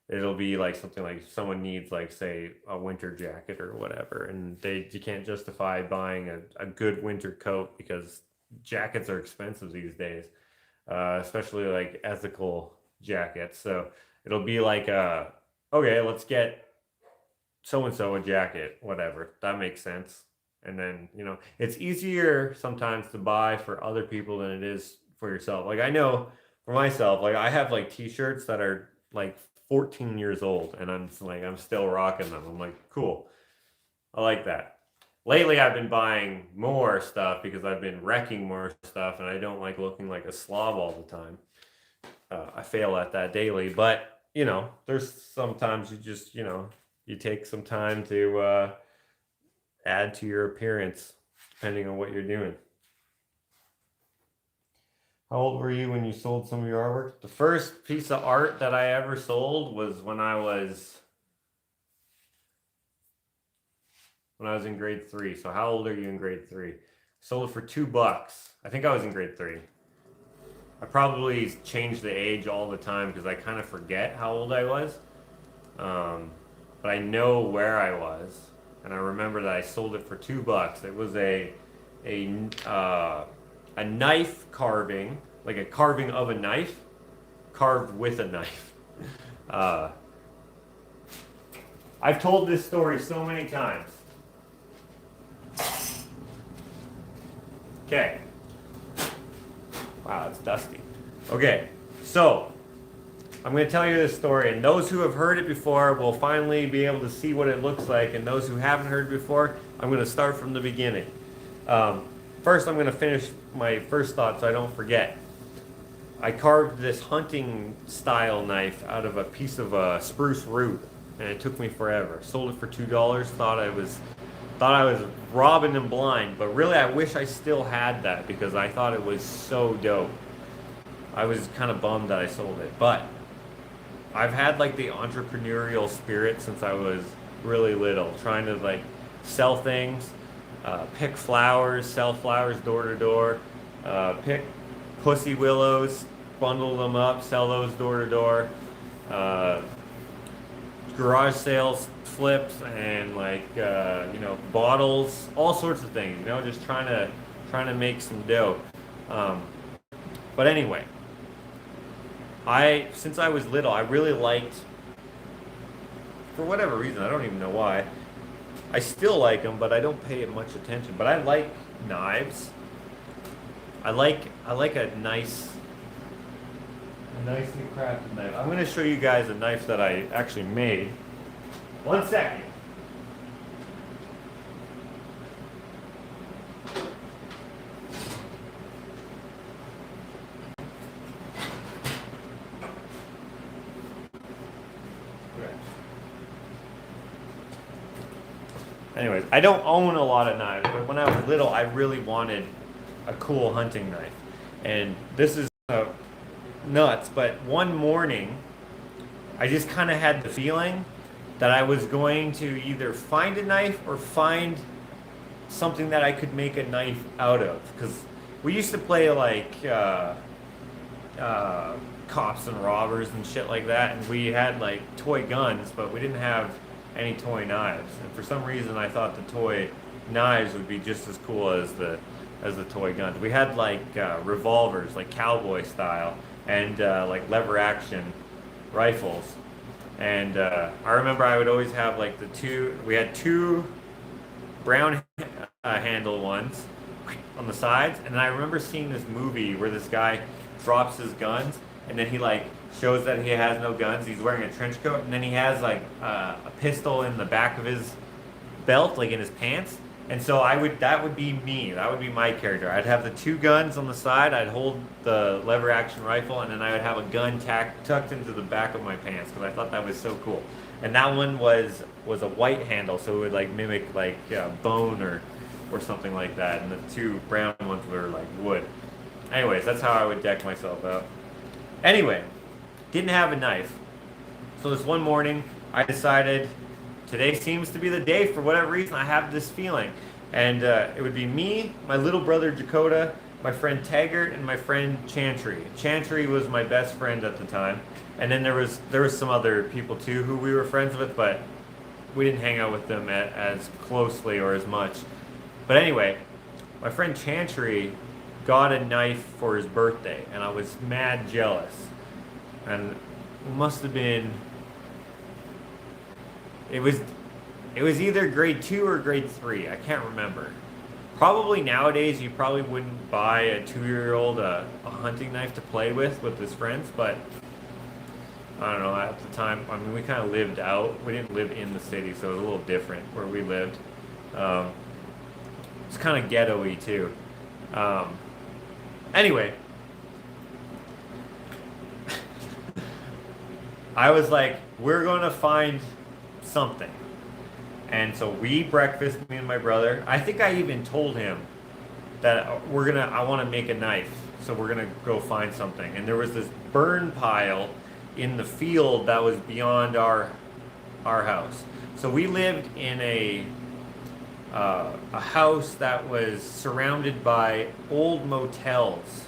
Speaker 1: It'll be like something like someone needs, like, say, a winter jacket or whatever, and you can't justify buying a good winter coat because jackets are expensive these days, especially like ethical jackets. So it'll be like, okay, let's get so and so a jacket, whatever. That makes sense. And then it's easier sometimes to buy for other people than it is for yourself. Like, I know for myself, like, I have like t-shirts that are like 14 years old, and I'm still rocking them. I'm like, cool, I like that. lately I've been buying more stuff because I've been wrecking more stuff, and I don't like looking like a slob all the time. I fail at that daily, but you know, there's sometimes you just, you know, you take some time to add to your appearance depending on what you're doing. How old were you when you sold some of your artwork? The first piece of art that I ever sold was when I was in grade 3. So how old are you in grade 3? Sold it for $2. I think I was in grade 3. I probably change the age all the time because I kind of forget how old I was. But I know where I was, and I remember that I sold it for $2. It was a knife carving, like a carving of a knife, carved with a knife. I've told this story so many times. Okay. Wow, it's dusty. Okay, so I'm going to tell you this story, and those who have heard it before will finally be able to see what it looks like, and those who haven't heard it before, I'm going to start from the beginning. First, I'm going to finish my first thought so I don't forget. I carved this hunting style knife out of a piece of spruce root, and it took me forever. Sold it for $2. Thought I was robbing them blind, but really I wish I still had that because I thought it was so dope. I was kind of bummed that I sold it, but I've had like the entrepreneurial spirit since I was really little, trying to like sell things, pick flowers, sell flowers door to door, pick pussy willows, bundle them up, sell those door to door, garage sales, flips, and like you know, bottles, all sorts of things. You know, just trying to make some dough. But anyway, since I was little, I really liked, for whatever reason, I don't even know why. I still like them, but I don't pay it much attention. But I like knives. I like a nicely crafted knife. I'm going to show you guys a knife that I actually made. 1 second. Anyways, I don't own a lot of knives, but when I was little, I really wanted a cool hunting knife. And this is nuts, but one morning, I just kind of had the feeling that I was going to either find a knife or find something that I could make a knife out of. Because we used to play like cops and robbers and shit like that, and we had like toy guns, but we didn't have any toy knives. And for some reason, I thought the toy knives would be just as cool as the toy guns. We had like revolvers, like cowboy style, and like lever action rifles. And I remember I would always have like we had two brown handle ones on the sides, and I remember seeing this movie where this guy drops his guns, and then he like shows that he has no guns. He's wearing a trench coat, and then he has like a pistol in the back of his belt, like in his pants. And so that would be me. That would be my character. I'd have the two guns on the side. I'd hold the lever action rifle, and then I would have a gun tucked into the back of my pants because I thought that was so cool. And that one was a white handle, so it would like mimic like bone or something like that. And the two brown ones were like wood. Anyways, that's how I would deck myself out. Anyway, didn't have a knife. So this one morning, I decided today seems to be the day. For whatever reason, I have this feeling. And it would be me, my little brother Dakota, my friend Taggart, and my friend Chantry. Chantry was my best friend at the time. And then there was some other people too who we were friends with, but we didn't hang out with them as closely or as much. But anyway, my friend Chantry got a knife for his birthday, and I was mad jealous. And it must have been, it was either grade 2 or grade 3. I can't remember. Probably nowadays you probably wouldn't buy a 2-year-old a hunting knife to play with his friends, but I don't know, at the time, I mean, we kind of lived out. We didn't live in the city, so it was a little different where we lived. It's kind of ghetto-y too. Anyway, I was like, we're going to find something. And so we eat breakfast, me and my brother. I think I even told him that I want to make a knife. So we're going to go find something. And there was this burn pile in the field that was beyond our house. So we lived in a house that was surrounded by old motels.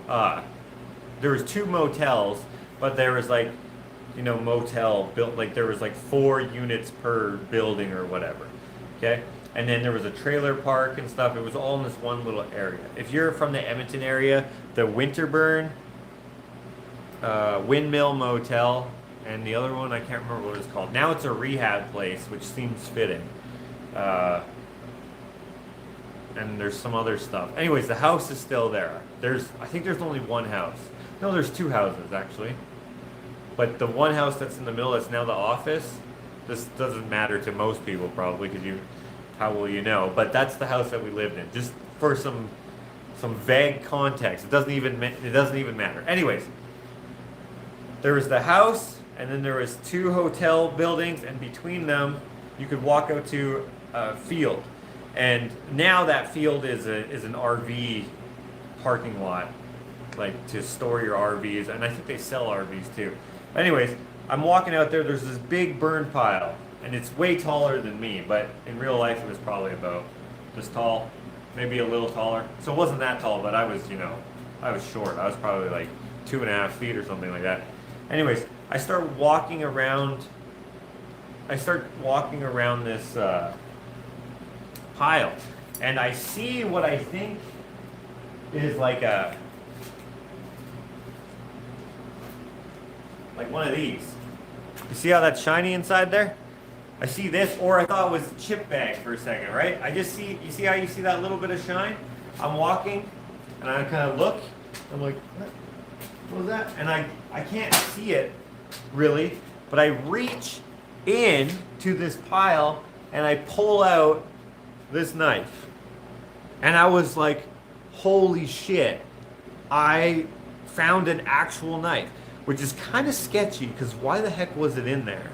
Speaker 1: There was 2 motels, but there was like, motel built, like there was like 4 units per building or whatever. Okay? And then there was a trailer park and stuff. It was all in this one little area. If you're from the Edmonton area, the Winterburn, Windmill Motel, and the other one, I can't remember what it's called. Now it's a rehab place, which seems fitting. And there's some other stuff. Anyways, the house is still there. I think there's only one house. No, there's 2 houses, actually. But the one house that's in the middle, that's now the office, this doesn't matter to most people probably, because how will you know? But that's the house that we lived in. Just for some vague context. It doesn't even matter. Anyways, there was the house, and then there was 2 hotel buildings, and between them, you could walk out to a field. And now that field is an RV parking lot, like to store your RVs, and I think they sell RVs too. Anyways, I'm walking out there. There's this big burn pile, and it's way taller than me, but in real life it was probably about this tall, maybe a little taller. So it wasn't that tall, but I was short. I was probably like 2.5 feet or something like that. Anyways, I start walking around this pile, and I see what I think is like one of these. You see how that's shiny inside there? I see this, or I thought it was chip bag for a second, right? You see how you see that little bit of shine? I'm walking, and I kind of look. I'm like, what was that? And I can't see it really, but I reach in to this pile, and I pull out this knife. And I was like, holy shit, I found an actual knife, which is kind of sketchy because why the heck was it in there?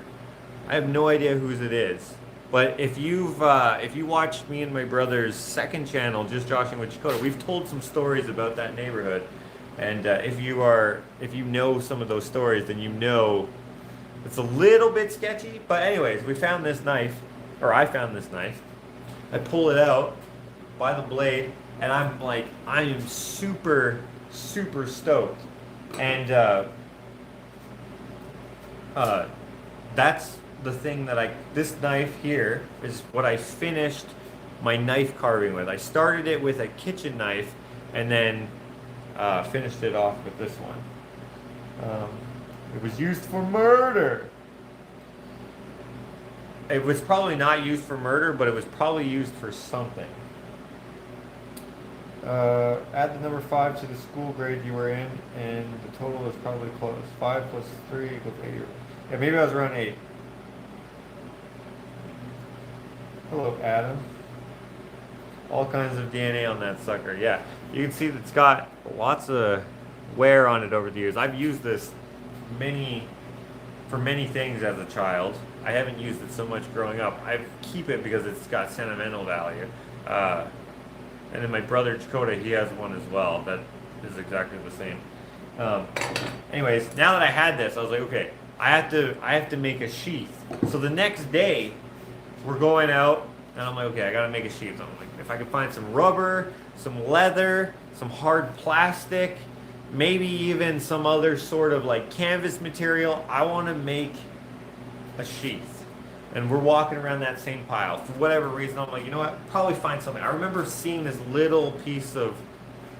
Speaker 1: I have no idea whose it is. But if you watched me and my brother's second channel, Just Joshing with Dakota, we've told some stories about that neighborhood. And if you know some of those stories, then you know it's a little bit sketchy. But anyways, we found this knife, or I found this knife. I pull it out by the blade, and I am super, super stoked. And that's the thing this knife here is what I finished my knife carving with. I started it with a kitchen knife, and then finished it off with this one. It was used for murder. It was probably not used for murder, but it was probably used for something. Add the number 5 to the school grade you were in, and the total is probably close. 5 plus 3 equals 8. Yeah, maybe I was around 8. Hello, Adam. All kinds of DNA on that sucker. Yeah, you can see that it's got lots of wear on it over the years. I've used this for many things as a child. I haven't used it so much growing up. I keep it because it's got sentimental value. And then my brother Dakota, he has one as well that is exactly the same. Anyways, now that I had this, I was like, okay, I have to make a sheath. So the next day, we're going out, and I'm like, okay, I gotta make a sheath. I'm like, if I can find some rubber, some leather, some hard plastic, maybe even some other sort of like canvas material, I want to make a sheath. And we're walking around that same pile. For whatever reason, I'm like, you know what? Probably find something. I remember seeing this little piece of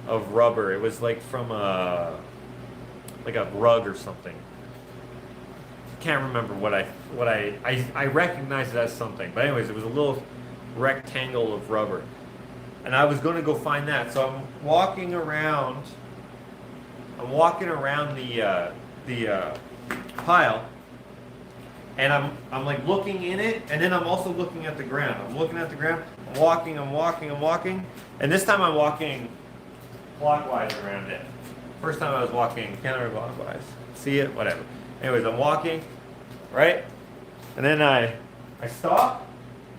Speaker 1: rubber. It was like from a rug or something. Can't remember what I recognized it as something. But anyways, it was a little rectangle of rubber. And I was going to go find that. So I'm walking around the pile. and I'm like looking in it, and then I'm also looking at the ground. I'm looking at the ground. I'm walking. I'm walking. I'm walking, and this time I'm walking clockwise around it. First time I was walking counterclockwise. See it? Whatever. Anyways, I'm walking, right? And then I stop.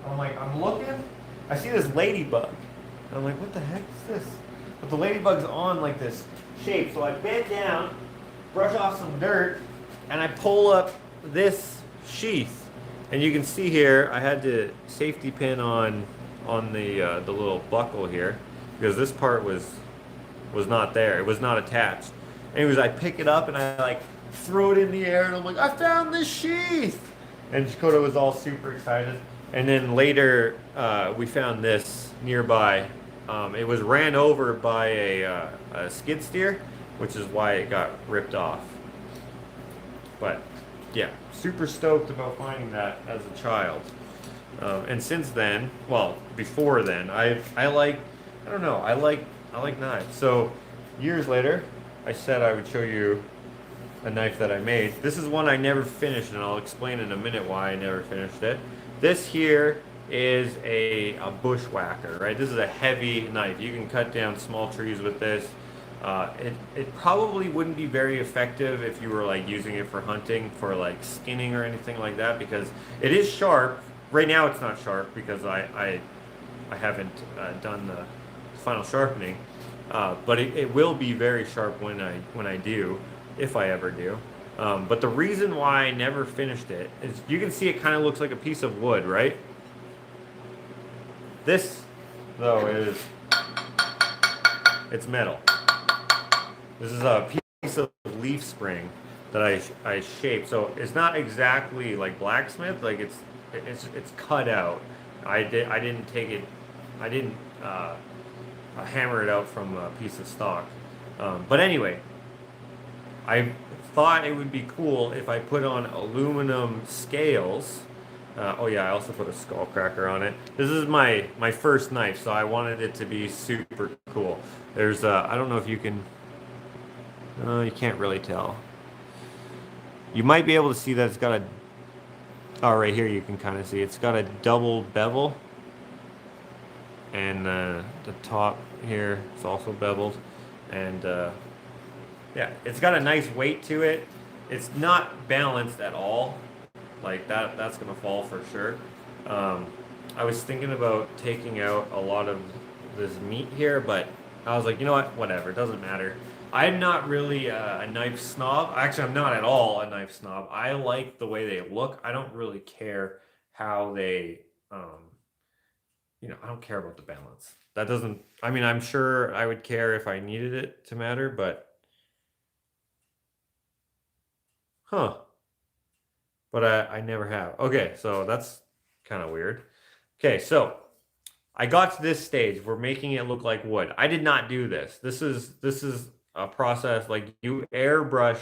Speaker 1: I'm looking. I see this ladybug. And I'm like, what the heck is this? But the ladybug's on like this shape. So I bend down, brush off some dirt, and I pull up this sheath. And you can see here, I had the safety pin on the little buckle here because this part was not there. It was not attached. Anyways, I pick it up and I like throw it in the air and I'm like, I found this sheath! And Dakota was all super excited. And then later, we found this nearby. It was ran over by a skid steer, which is why it got ripped off. But yeah, super stoked about finding that as a child. And since then, well, before then, I don't know, I like knives. So years later, I said I would show you a knife that I made. This is one I never finished, and I'll explain in a minute why I never finished it. This here is a bushwhacker, right? This is a heavy knife. You can cut down small trees with this. It probably wouldn't be very effective if you were like using it for hunting, for like skinning or anything like that, because it is sharp. Right now it's not sharp because I haven't done the final sharpening, but it will be very sharp when I do, if I ever do. But the reason why I never finished it is you can see it kind of looks like a piece of wood, right? This, though, it's metal. This is a piece of leaf spring that I shaped. So it's not exactly like blacksmith, like it's cut out. I didn't take it, I didn't hammer it out from a piece of stock. But anyway, I thought it would be cool if I put on aluminum scales. Oh yeah, I also put a skull cracker on it. This is my first knife, so I wanted it to be super cool. There's I don't know if you can, you can't really tell. You might be able to see that it's got a, oh right here you can kind of see it's got a double bevel, and the top here is also beveled, and yeah, it's got a nice weight to it. It's not balanced at all. Like that's gonna fall for sure. I was thinking about taking out a lot of this meat here, but I was like, you know what? Whatever, it doesn't matter. I'm not really a knife snob. Actually, I'm not at all a knife snob. I like the way they look. I don't really care how they, I don't care about the balance. That doesn't, I mean, I'm sure I would care if I needed it to matter, but, huh. But I never have. Okay, so that's kind of weird. Okay, so I got to this stage. We're making it look like wood. I did not do this. This is a process like you airbrush.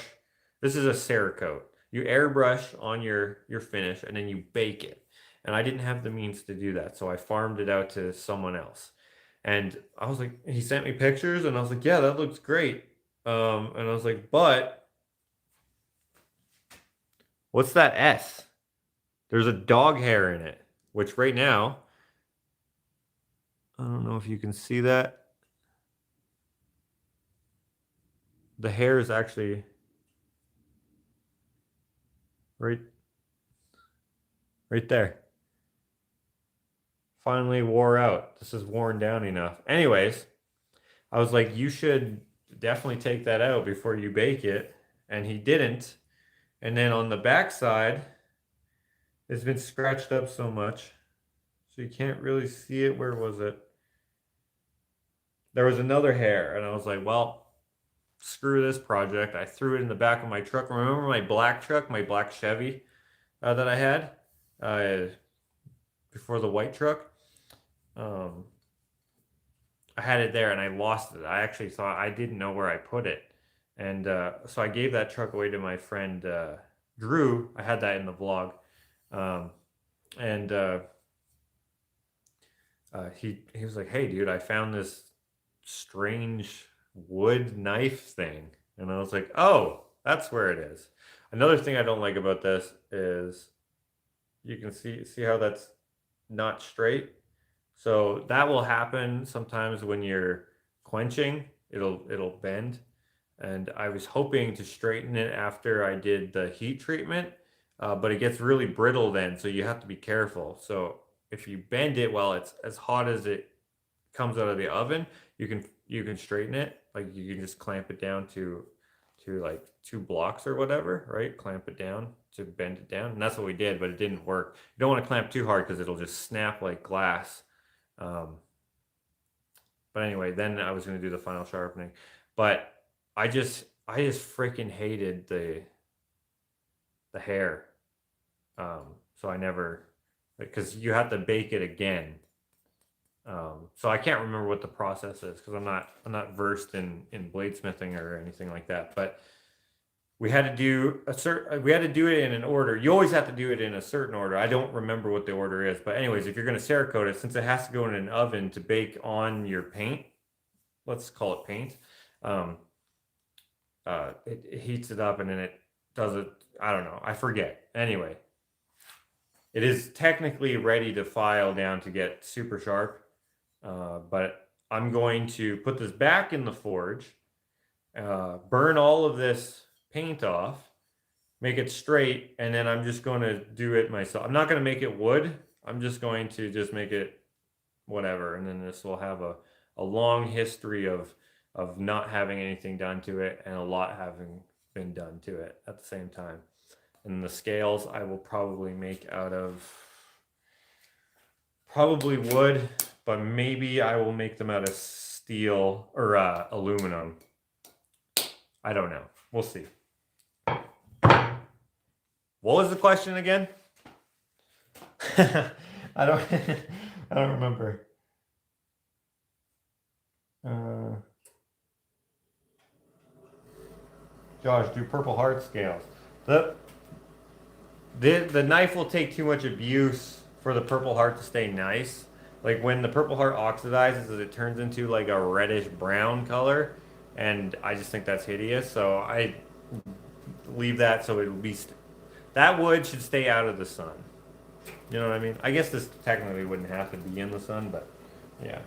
Speaker 1: This is a Cerakote. You airbrush on your finish and then you bake it. And I didn't have the means to do that, so I farmed it out to someone else. And I was like, he sent me pictures, and I was like, yeah, that looks great. And I was like, but what's that S? There's a dog hair in it, which right now, I don't know if you can see that. The hair is actually right right there. Finally wore out. This is worn down enough. Anyways, I was like, you should definitely take that out before you bake it. And he didn't. And then on the back side, it's been scratched up so much. So you can't really see it. Where was it? There was another hair. And I was like, well, screw this project. I threw it in the back of my truck. Remember my black truck, my black Chevy that I had before the white truck? Um, I had it there and I lost it. I actually thought I didn't know where I put it. And so I gave that truck away to my friend Drew. I had that in the vlog. Um, and he was like, hey, dude, I found this strange wood knife thing. And I was like, oh, that's where it is. Another thing I don't like about this is You can see how that's not straight. So that will happen sometimes when you're quenching. It'll bend. And I was hoping to straighten it after I did the heat treatment, but it gets really brittle then, so you have to be careful. So if you bend it while it's as hot as it comes out of the oven, you can straighten it. Like you can just clamp it down to like 2 blocks or whatever, right? Clamp it down to bend it down, and that's what we did, but it didn't work. You don't want to clamp too hard because it'll just snap like glass. Um, but anyway, then I was going to do the final sharpening, but I just freaking hated the hair. So I never, because you have to bake it again. So I can't remember what the process is because I'm not versed in bladesmithing or anything like that. But we had to do it in an order. You always have to do it in a certain order. I don't remember what the order is, but anyways, if you're going to Cerakote it, since it has to go in an oven to bake on your paint, let's call it paint. It heats it up and then it does it. I don't know. I forget. Anyway, it is technically ready to file down to get super sharp. But I'm going to put this back in the forge, burn all of this paint off, make it straight, and then I'm just going to do it myself. I'm not going to make it wood. I'm just going to just make it whatever. And then this will have a long history of not having anything done to it and a lot having been done to it at the same time. And the scales I will probably make out of probably wood, but maybe I will make them out of steel or aluminum. I don't know. We'll see. What was the question again? I don't I don't remember. Josh, do Purple Heart scales. The knife will take too much abuse for the Purple Heart to stay nice. Like when the Purple Heart oxidizes, it turns into like a reddish brown color, and I just think that's hideous. So I leave that so it'll be that wood should stay out of the sun. You know what I mean? I guess this technically wouldn't have to be in the sun, but yeah.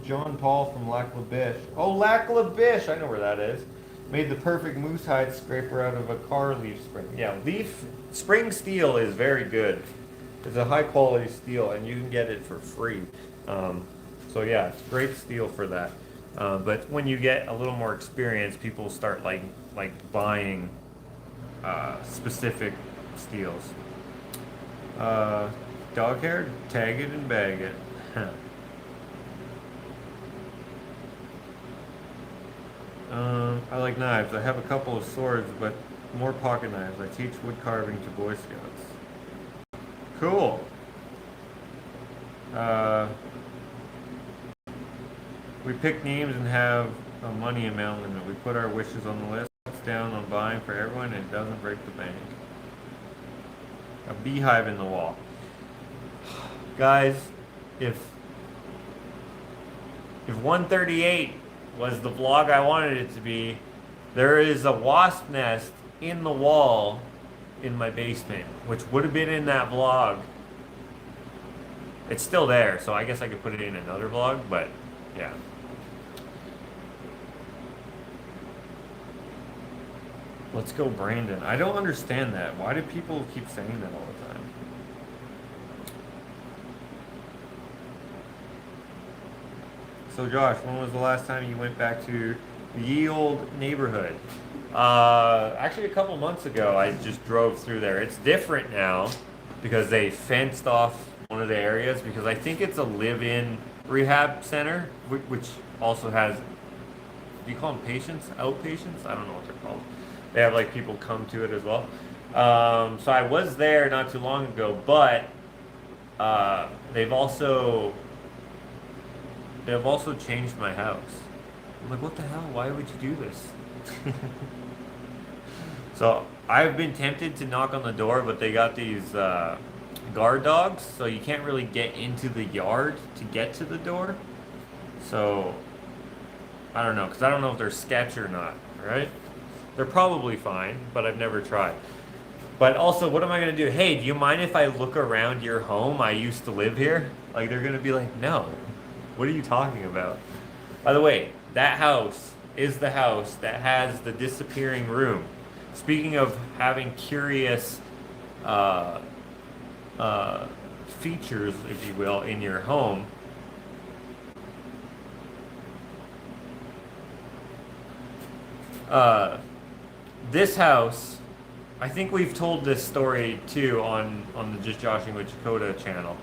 Speaker 1: John Paul from Lac La Biche. Oh, Lac La Biche! I know where that is. Made the perfect moose hide scraper out of a car leaf spring. Yeah, leaf spring steel is very good. It's a high quality steel, and you can get it for free. So yeah, it's great steel for that. But when you get a little more experience, people start like buying specific steels. Dog hair, tag it and bag it. I like knives. I have a couple of swords, but more pocket knives. I teach wood carving to Boy Scouts. Cool. We pick names and have a money amount limit. We put our wishes on the list. It's down on buying for everyone, and it doesn't break the bank. A beehive in the wall. Guys, if 138 was the vlog I wanted it to be, there is a wasp nest in the wall in my basement, which would have been in that vlog. It's still there, so I guess I could put it in another vlog, but yeah. Let's go, Brandon. I don't understand that. Why do people keep saying that all the time? So Josh, when was the last time you went back to the ye old neighborhood? Actually a couple months ago. I just drove through there. It's different now because they fenced off one of the areas because I think it's a live-in rehab center, which also has, do you call them patients? Outpatients? I don't know what they're called. They have like people come to it as well. So I was there not too long ago, but they've also changed my house. I'm like, what the hell? Why would you do this? So I've been tempted to knock on the door, but they got these guard dogs, so you can't really get into the yard to get to the door. So I don't know, because I don't know if they're sketch or not, right? They're probably fine, but I've never tried. But also, what am I gonna do? Hey, do you mind if I look around your home? I used to live here. Like they're gonna be like, no. What are you talking about? By the way, that house is the house that has the disappearing room. Speaking of having curious uh, features, if you will, in your home, uh, this house, I think we've told this story too on the Just Joshing with Dakota channel.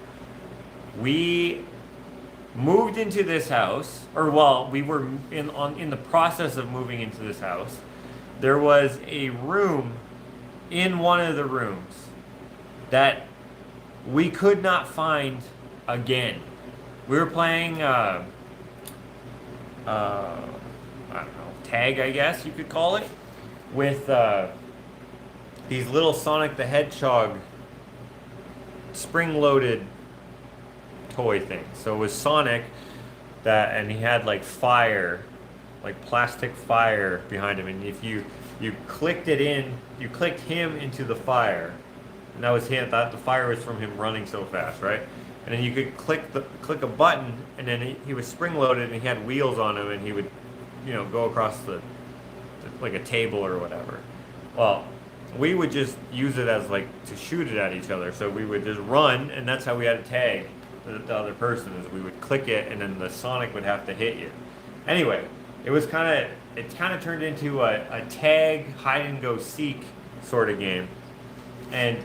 Speaker 1: We moved into this house, or well, we were in the process of moving into this house. There was a room in one of the rooms that we could not find again. We were playing, I don't know, tag, I guess you could call it, with these little Sonic the Hedgehog spring-loaded toy things. So it was Sonic that, and he had like fire, like plastic fire behind him, and if you clicked it in, you clicked him into the fire, and that was him. That the fire was from him running so fast, right? And then you could click a button, and then he was spring loaded, and he had wheels on him, and he would, go across like a table or whatever. Well, we would just use it as like to shoot it at each other. So we would just run, and that's how we had to tag the other person. Is we would click it, and then the Sonic would have to hit you. Anyway, it kind of turned into a tag hide and go seek sort of game, and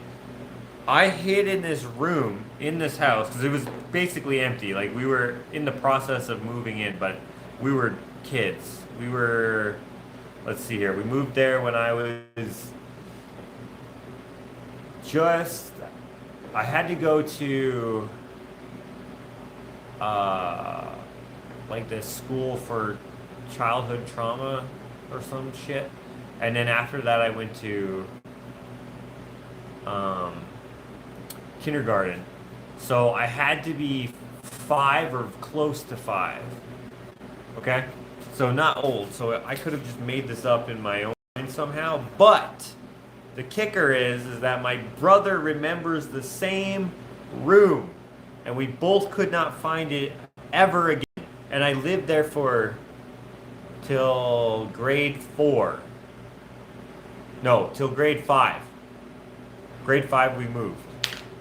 Speaker 1: I hid in this room in this house because it was basically empty. Like we were in the process of moving in, but we were kids. We were, let's see here. We moved there when I was I had to go to like this school for childhood trauma or some shit, and then after that I went to kindergarten. So I had to be 5 or close to 5. Okay? So not old. So I could have just made this up in my own mind somehow. But the kicker is that my brother remembers the same room. And we both could not find it ever again. And I lived there till grade 4. No, till grade 5. Grade 5 we moved.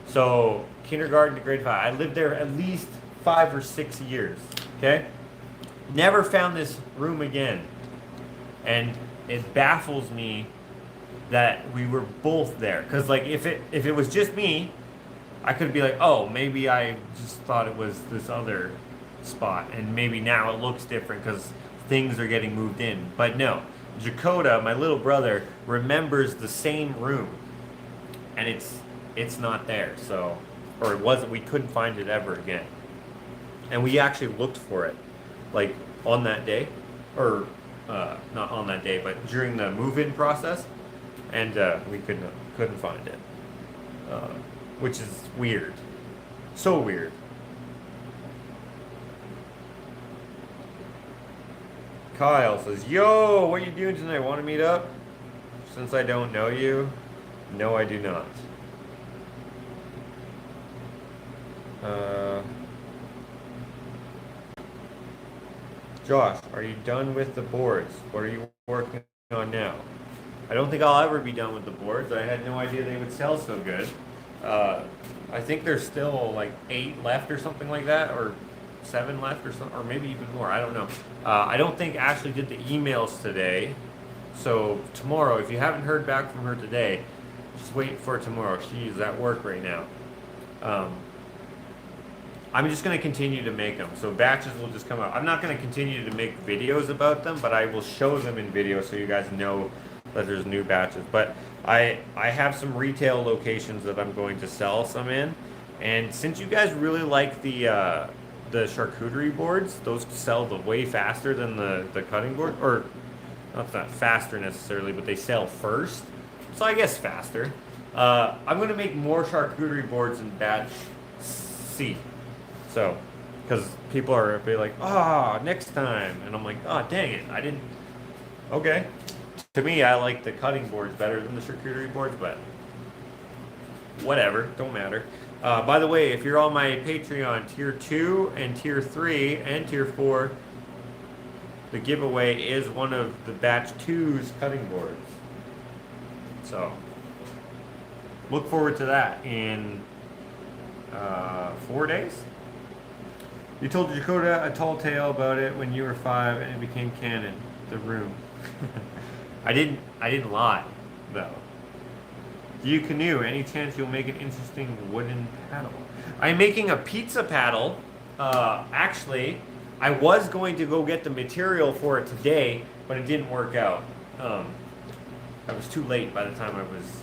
Speaker 1: So kindergarten to grade 5. I lived there at least 5 or 6 years. Okay? Never found this room again. And it baffles me that we were both there. Because like if it was just me, I could be like, oh, maybe I just thought it was this other spot. And maybe now it looks different because things are getting moved in. But no. Dakota, my little brother, remembers the same room. And it's not there, so, or it wasn't, we couldn't find it ever again. And we actually looked for it, like, on that day, or, not on that day, but during the move-in process, and, we couldn't find it, which is weird. So weird. Kyle says, yo, what are you doing tonight? Want to meet up? Since I don't know you, no, I do not. Josh, are you done with the boards? What are you working on now? I don't think I'll ever be done with the boards. I had no idea they would sell so good. I think there's still like 8 left or something like that, or 7 left or something, or maybe even more. I don't know. I don't think Ashley did the emails today. So tomorrow, if you haven't heard back from her today, just wait for tomorrow. She's at work right now. I'm just going to continue to make them. So batches will just come out. I'm not going to continue to make videos about them, but I will show them in video so you guys know that there's new batches. But I have some retail locations that I'm going to sell some in. And since you guys really like the charcuterie boards, those sell way faster than the cutting board. Or, not that faster necessarily, but they sell first. So I guess faster. I'm going to make more charcuterie boards in batch C. So, because people are be like, next time. And I'm like, dang it, I didn't. Okay. To me, I like the cutting boards better than the charcuterie boards, but whatever, don't matter. By the way, if you're on my Patreon, tier 2 and tier 3 and tier 4, the giveaway is one of the batch 2's cutting boards. So, look forward to that in 4 days. You told Dakota a tall tale about it when you were 5 and it became canon. The room. I didn't lie, though. Do you canoe? Any chance you'll make an interesting wooden paddle? I'm making a pizza paddle. Actually, I was going to go get the material for it today, but it didn't work out. I was too late by the time I was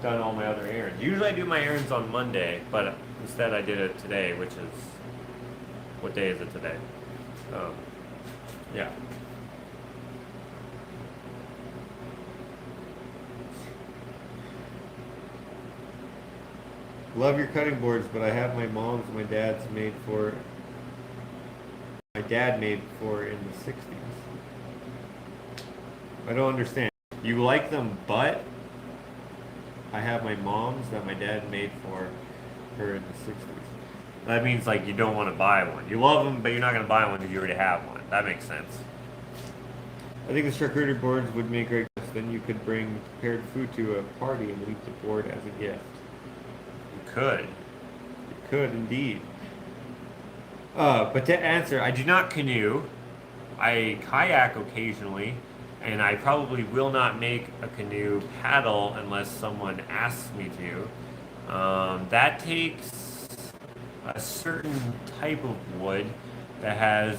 Speaker 1: done all my other errands. Usually I do my errands on Monday, but instead I did it today, which is... What day is it today? Yeah. Love your cutting boards, but I have my mom's and my dad's made for... My dad made for in the 60s. I don't understand. You like them, but I have my mom's that my dad made for her in the 60s. That means like you don't want to buy one. You love them, but you're not going to buy one because you already have one. That makes sense. I think the charcuterie boards would make great gifts. Then you could bring prepared food to a party and leave the board as a gift. You could. You could indeed. But to answer, I do not canoe. I kayak occasionally, and I probably will not make a canoe paddle unless someone asks me to. That takes a certain type of wood that has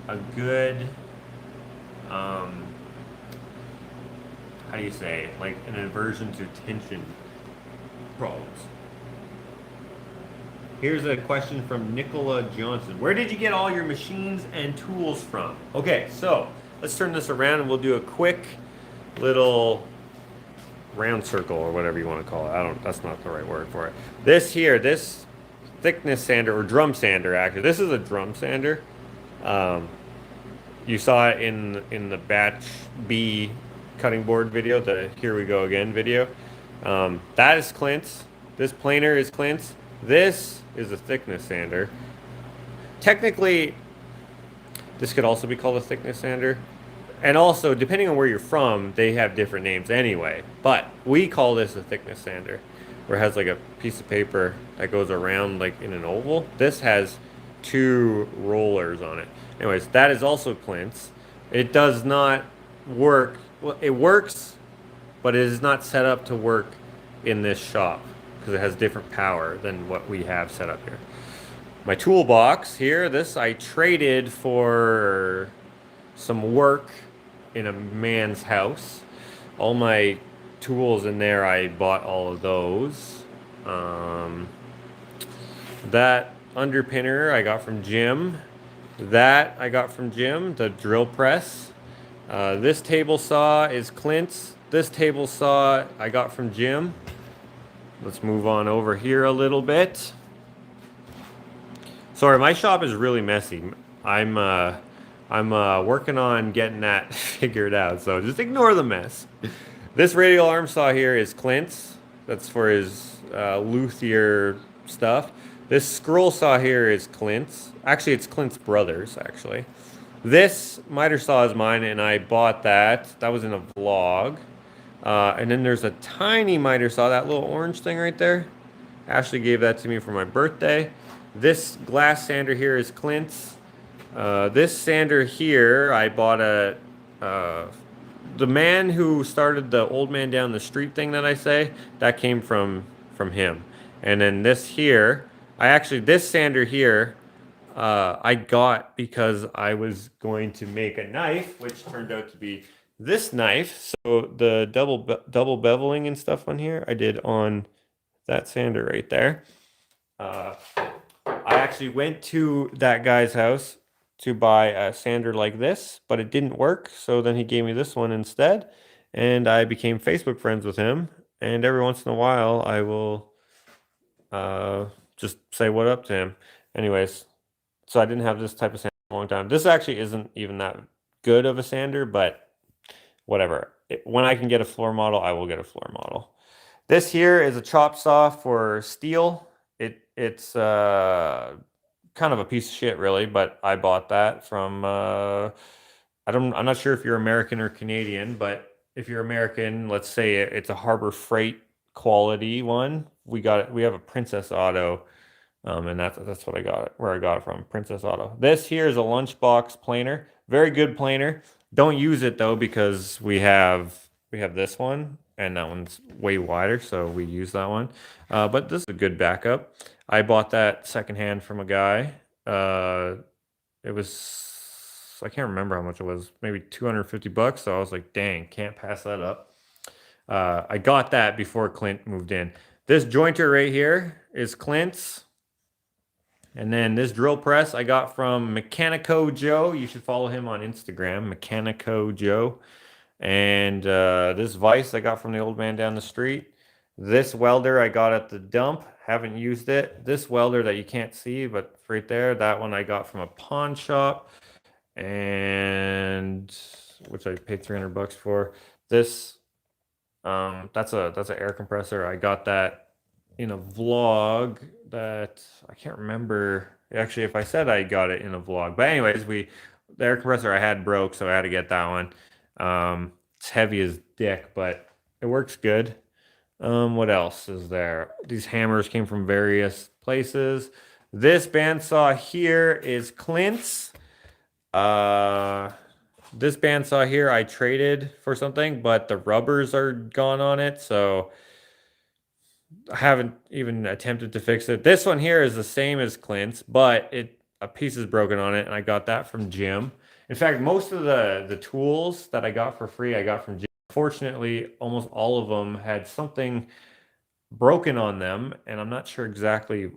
Speaker 1: a good, how do you say, like an aversion to tension problems. Here's a question from Nicola Johnson. Where did you get all your machines and tools from? Okay, so let's turn this around and we'll do a quick little round circle or whatever you want to call it. That's not the right word for it. This here, this thickness sander or drum sander actually. This is a drum sander. You saw it in the batch B cutting board video, the Here We Go Again video. That is Clint's. This planer is Clint's. This is a thickness sander. Technically, this could also be called a thickness sander. And also, depending on where you're from, they have different names anyway. But we call this a thickness sander, where it has like a piece of paper that goes around like in an oval. This has 2 rollers on it. Anyways, that is also Clint's. It does not work. Well, it works, but it is not set up to work in this shop because it has different power than what we have set up here. My toolbox here, this I traded for some work in a man's house. All my tools in there, I bought all of those. That underpinner I got from Jim. That I got from Jim, the drill press. This table saw is Clint's. This table saw I got from Jim. Let's move on over here a little bit. Sorry, my shop is really messy. I'm working on getting that figured out, so just ignore the mess. This radial arm saw here is Clint's. That's for his luthier stuff. This scroll saw here is Clint's. Actually, it's Clint's brother's, actually. This miter saw is mine, and I bought that. That was in a vlog. And then there's a tiny miter saw, that little orange thing right there. Ashley gave that to me for my birthday. This glass sander here is Clint's. This sander here, I bought the man who started the old man down the street thing that I say, that came from him. And then this here, this sander here, I got because I was going to make a knife, which turned out to be this knife. So the double beveling and stuff on here, I did on that sander right there. I actually went to that guy's house to buy a sander like this, but it didn't work. So then he gave me this one instead, and I became Facebook friends with him. And every once in a while, I will just say what up to him. Anyways, so I didn't have this type of sander for a long time. This actually isn't even that good of a sander, but whatever. when I can get a floor model, I will get a floor model. This here is a chop saw for steel. It's kind of a piece of shit, really, but I bought that from I'm not sure if you're American or Canadian, but if you're American, let's say it's a Harbor Freight quality one. We have a Princess Auto, and that's what I got it, where I got it from, Princess Auto. This here is a lunchbox planer, very good planer. Don't use it though because we have this one, and that one's way wider, so we use that one. But this is a good backup. I bought that secondhand from a guy. It was, I can't remember how much it was, maybe 250 bucks. So I was like, dang, can't pass that up. I got that before Clint moved in. This jointer right here is Clint's. And then this drill press I got from Mechanico Joe. You should follow him on Instagram, Mechanico Joe. And this vise I got from the old man down the street. This welder I got at the dump. Haven't used it. This welder that you can't see, but right there, that one I got from a pawn shop. And which I paid 300 bucks for. This that's an air compressor. I got that in a vlog that I can't remember actually if I said I got it in a vlog. But anyways, the air compressor I had broke, so I had to get that one. It's heavy as dick, but it works good. What else is there? These hammers came from various places. This bandsaw here is Clint's. This bandsaw here I traded for something, but the rubbers are gone on it, so I haven't even attempted to fix it. This one here is the same as Clint's, but a piece is broken on it, and I got that from Jim. In fact, most of the tools that I got for free, I got from Jim. Fortunately, almost all of them had something broken on them, and I'm not sure exactly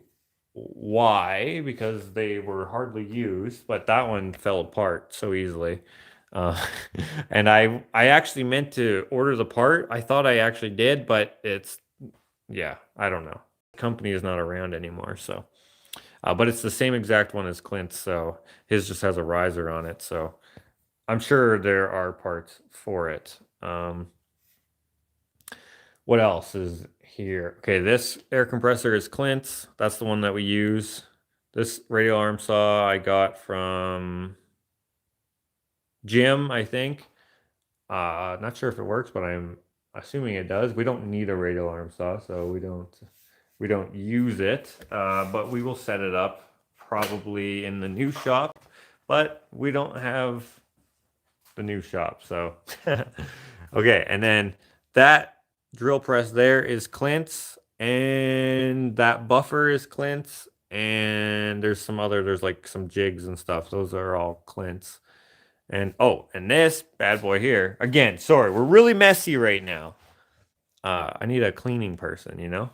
Speaker 1: why, because they were hardly used, but that one fell apart so easily. Uh, and I actually meant to order the part. I thought I actually did, but yeah, I don't know. The company is not around anymore, so. But it's the same exact one as Clint's, so his just has a riser on it, so I'm sure there are parts for it. What else is here? Okay, this air compressor is Clint's. That's the one that we use. This radial arm saw I got from Jim, I think. Not sure if it works, but I'm assuming it does. We don't need a radial arm saw, so we don't use it. But we will set it up probably in the new shop. But we don't have the new shop, so okay. And then that drill press there is Clint's, and that buffer is Clint's, and there's like some jigs and stuff. Those are all Clint's. And oh, and this bad boy here, again, sorry, we're really messy right now. I need a cleaning person, you know?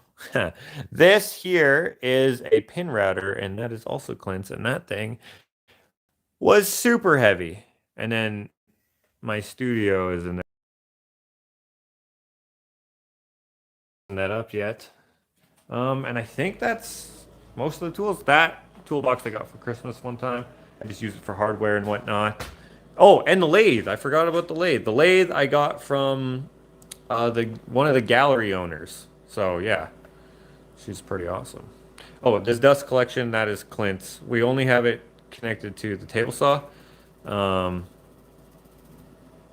Speaker 1: This here is a pin router, and that is also Clint's, and that thing was super heavy. And then my studio is in there. That up yet. And I think that's most of the tools. That toolbox I got for Christmas one time. I just use it for hardware and whatnot. Oh, and the lathe. I forgot about the lathe. The lathe I got from one of the gallery owners. So yeah, she's pretty awesome. Oh, this dust collection, that is Clint's. We only have it connected to the table saw.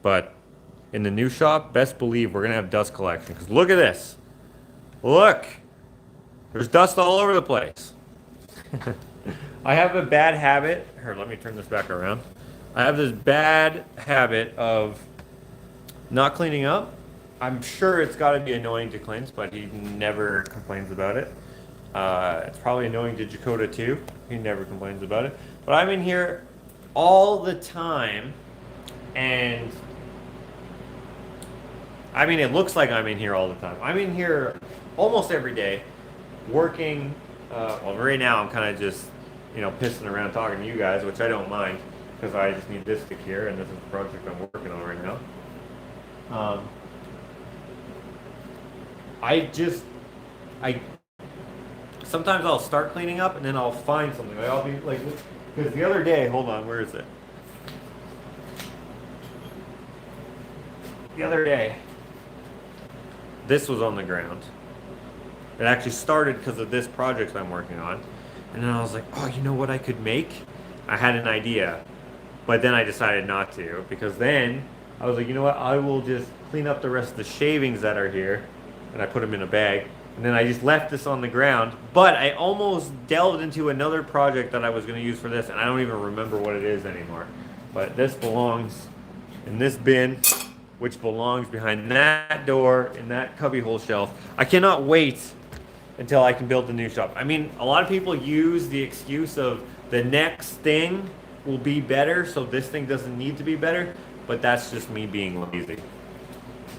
Speaker 1: But in the new shop, best believe we're gonna have dust collection. Because look at this. Look, there's dust all over the place. I have a bad habit. Here, let me turn this back around. I have this bad habit of not cleaning up. I'm sure it's got to be annoying to Clint, but he never complains about it. It's probably annoying to Dakota too. He never complains about it. But I'm in here all the time, and I mean, it looks like I'm in here all the time. I'm in here almost every day, working. Well, right now I'm kind of just, pissing around talking to you guys, which I don't mind, because I just need this stick here, and this is the project I'm working on right now. Sometimes I'll start cleaning up, and then I'll find something. Like, I'll be like, because the other day, hold on, where is it? the other day, this was on the ground. It actually started because of this project I'm working on. And then I was like, oh, you know what I could make? I had an idea, but then I decided not to, because then I was like, you know what? I will just clean up the rest of the shavings that are here, and I put them in a bag. And then I just left this on the ground, but I almost delved into another project that I was going to use for this, and I don't even remember what it is anymore. But this belongs in this bin, which belongs behind that door in that cubbyhole shelf. I cannot wait until I can build the new shop. I mean, a lot of people use the excuse of the next thing will be better, so this thing doesn't need to be better, but that's just me being lazy.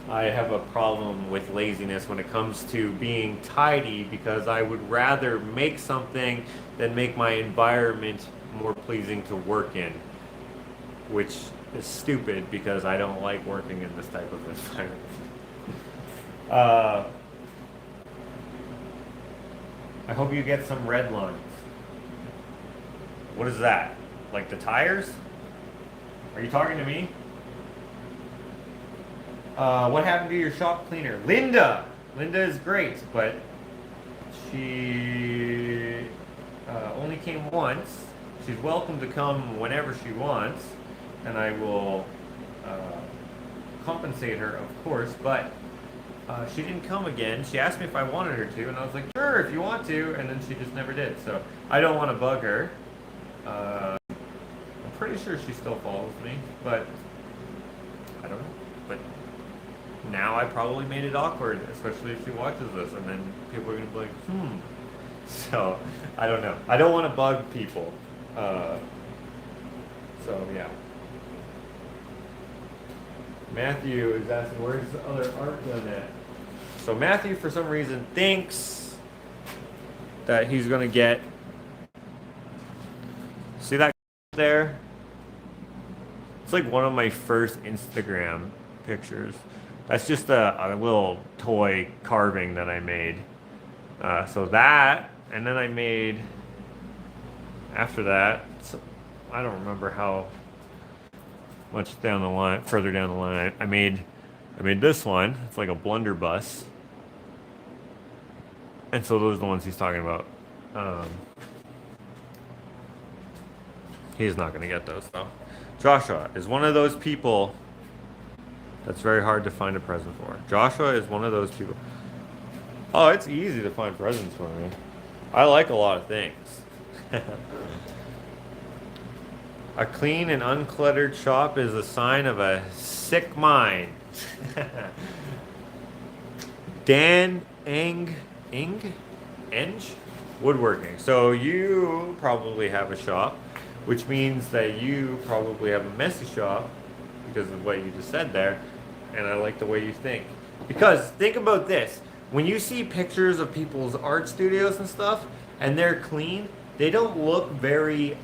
Speaker 1: I have a problem with laziness when it comes to being tidy, because I would rather make something than make my environment more pleasing to work in, which is stupid because I don't like working in this type of environment. I hope you get some red lines. What is that? Like the tires? Are you talking to me? What happened to your shop cleaner? Linda! Linda is great, but she only came once. She's welcome to come whenever she wants, and I will compensate her, of course, but she didn't come again. She asked me if I wanted her to, and I was like, sure, if you want to, and then she just never did. So I don't want to bug her. I'm pretty sure she still follows me, but I don't know. But now I probably made it awkward, especially if she watches this, and then people are going to be like, So, I don't know. I don't want to bug people. So, yeah. Matthew is asking, where's the other art done at? So Matthew, for some reason, thinks that he's going to get... See that there? It's like one of my first Instagram pictures. That's just a little toy carving that I made. So that, and then I made, after that, so I don't remember how much down the line, further down the line, I made this one. It's like a blunderbuss. And so those are the ones he's talking about. He's not going to get those, though. Joshua is one of those people that's very hard to find a present for. Joshua is one of those people. Oh, it's easy to find presents for me. I like a lot of things. A clean and uncluttered shop is a sign of a sick mind. Dan Eng Woodworking. So you probably have a shop, which means that you probably have a messy shop because of what you just said there. And I like the way you think. Because think about this. When you see pictures of people's art studios and stuff, and they're clean, they don't look very,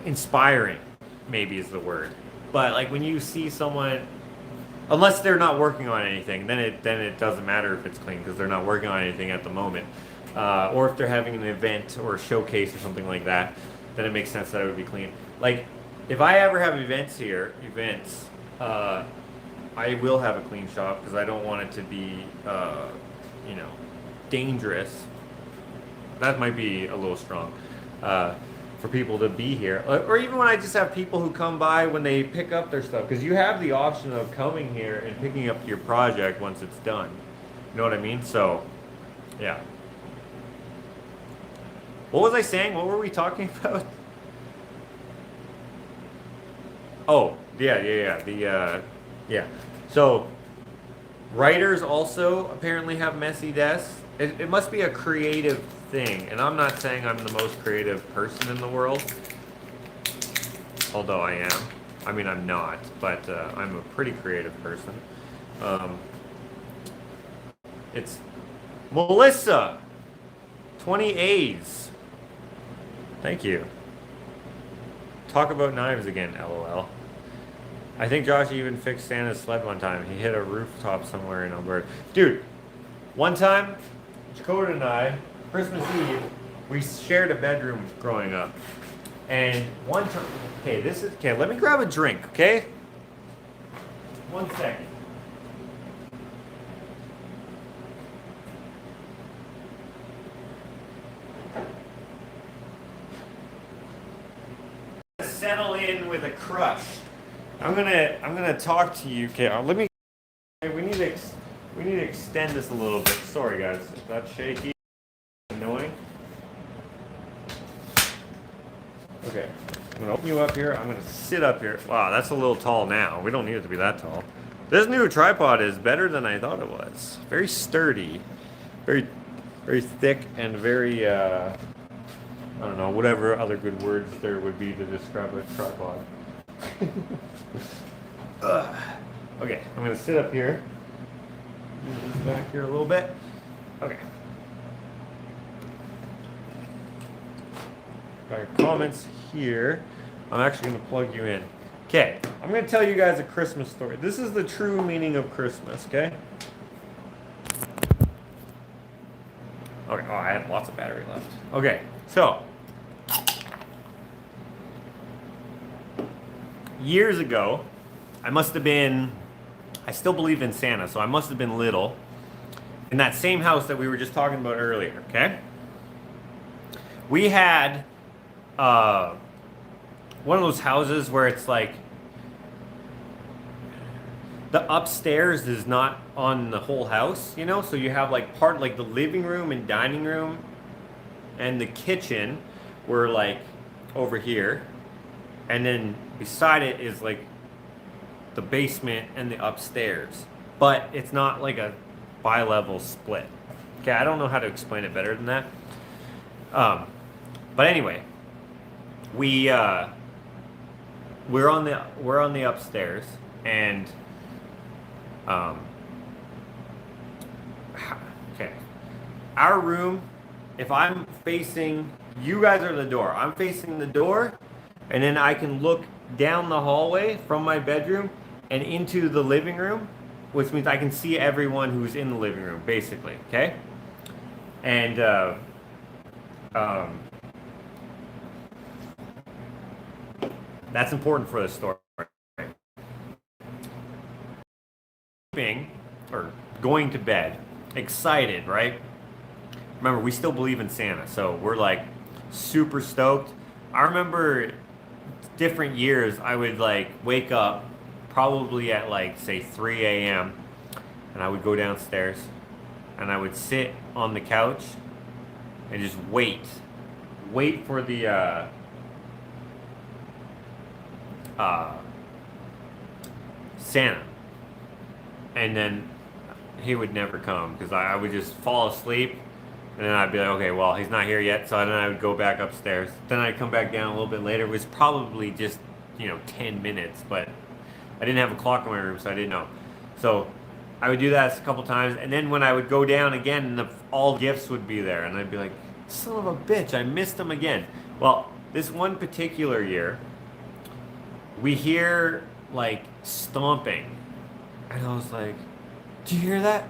Speaker 1: inspiring, maybe is the word. But like when you see someone, unless they're not working on anything, then it doesn't matter if it's clean because they're not working on anything at the moment. Or if they're having an event or a showcase or something like that, then it makes sense that it would be clean. Like if I ever have events, I will have a clean shop because I don't want it to be, dangerous. That might be a little strong. For people to be here, or even when I just have people who come by when they pick up their stuff, because you have the option of coming here and picking up your project once it's done. You know what I mean? So, yeah. What was I saying? What were we talking about? Oh, yeah. So, writers also apparently have messy desks. It must be a creative thing, and I'm not saying I'm the most creative person in the world, although I am. I mean, I'm not, but I'm a pretty creative person. It's Melissa, 20 A's. Thank you. Talk about knives again, LOL. I think Josh even fixed Santa's sled one time. He hit a rooftop somewhere in Alberta. Dude, one time, Dakota and I, Christmas Eve, we shared a bedroom growing up. And one time, okay, let me grab a drink, okay? 1 second. Settle in with a crush. I'm gonna talk to you. Okay, let me. We need to extend this a little bit. Sorry, guys, if that's shaky, annoying. Okay, I'm gonna open you up here. I'm gonna sit up here. Wow, that's a little tall now. We don't need it to be that tall. This new tripod is better than I thought it was. Very sturdy, very, very thick, and very. I don't know, whatever other good words there would be to describe a tripod. Okay, I'm gonna sit up here. Move this back here a little bit. Okay. Got your comments here. I'm actually gonna plug you in. Okay, I'm gonna tell you guys a Christmas story. This is the true meaning of Christmas, okay? Okay, oh, I have lots of battery left. Okay, so. Years ago, I still believe in Santa, so I must have been little, in that same house that we were just talking about earlier, okay? We had one of those houses where it's like, the upstairs is not on the whole house, you know? So you have like like the living room and dining room and the kitchen were like over here. And then beside it is like the basement and the upstairs. But it's not like a bi-level split. Okay, I don't know how to explain it better than that. But anyway, we're on the upstairs, and okay, our room. If I'm facing, you guys are the door. I'm facing the door. And then I can look down the hallway from my bedroom and into the living room, which means I can see everyone who's in the living room, basically, okay? And that's important for the story. Sleeping, or going to bed, excited, right? Remember, we still believe in Santa, so we're like super stoked. I remember different years, I would like wake up probably at like say 3 a.m. and I would go downstairs and I would sit on the couch and just wait for the Santa, and then he would never come because I would just fall asleep. And then I'd be like, okay, well, he's not here yet. So then I would go back upstairs. Then I'd come back down a little bit later. It was probably just, 10 minutes. But I didn't have a clock in my room, so I didn't know. So I would do that a couple times. And then when I would go down again, all gifts would be there. And I'd be like, son of a bitch, I missed them again. Well, this one particular year, we hear, like, stomping. And I was like, do you hear that?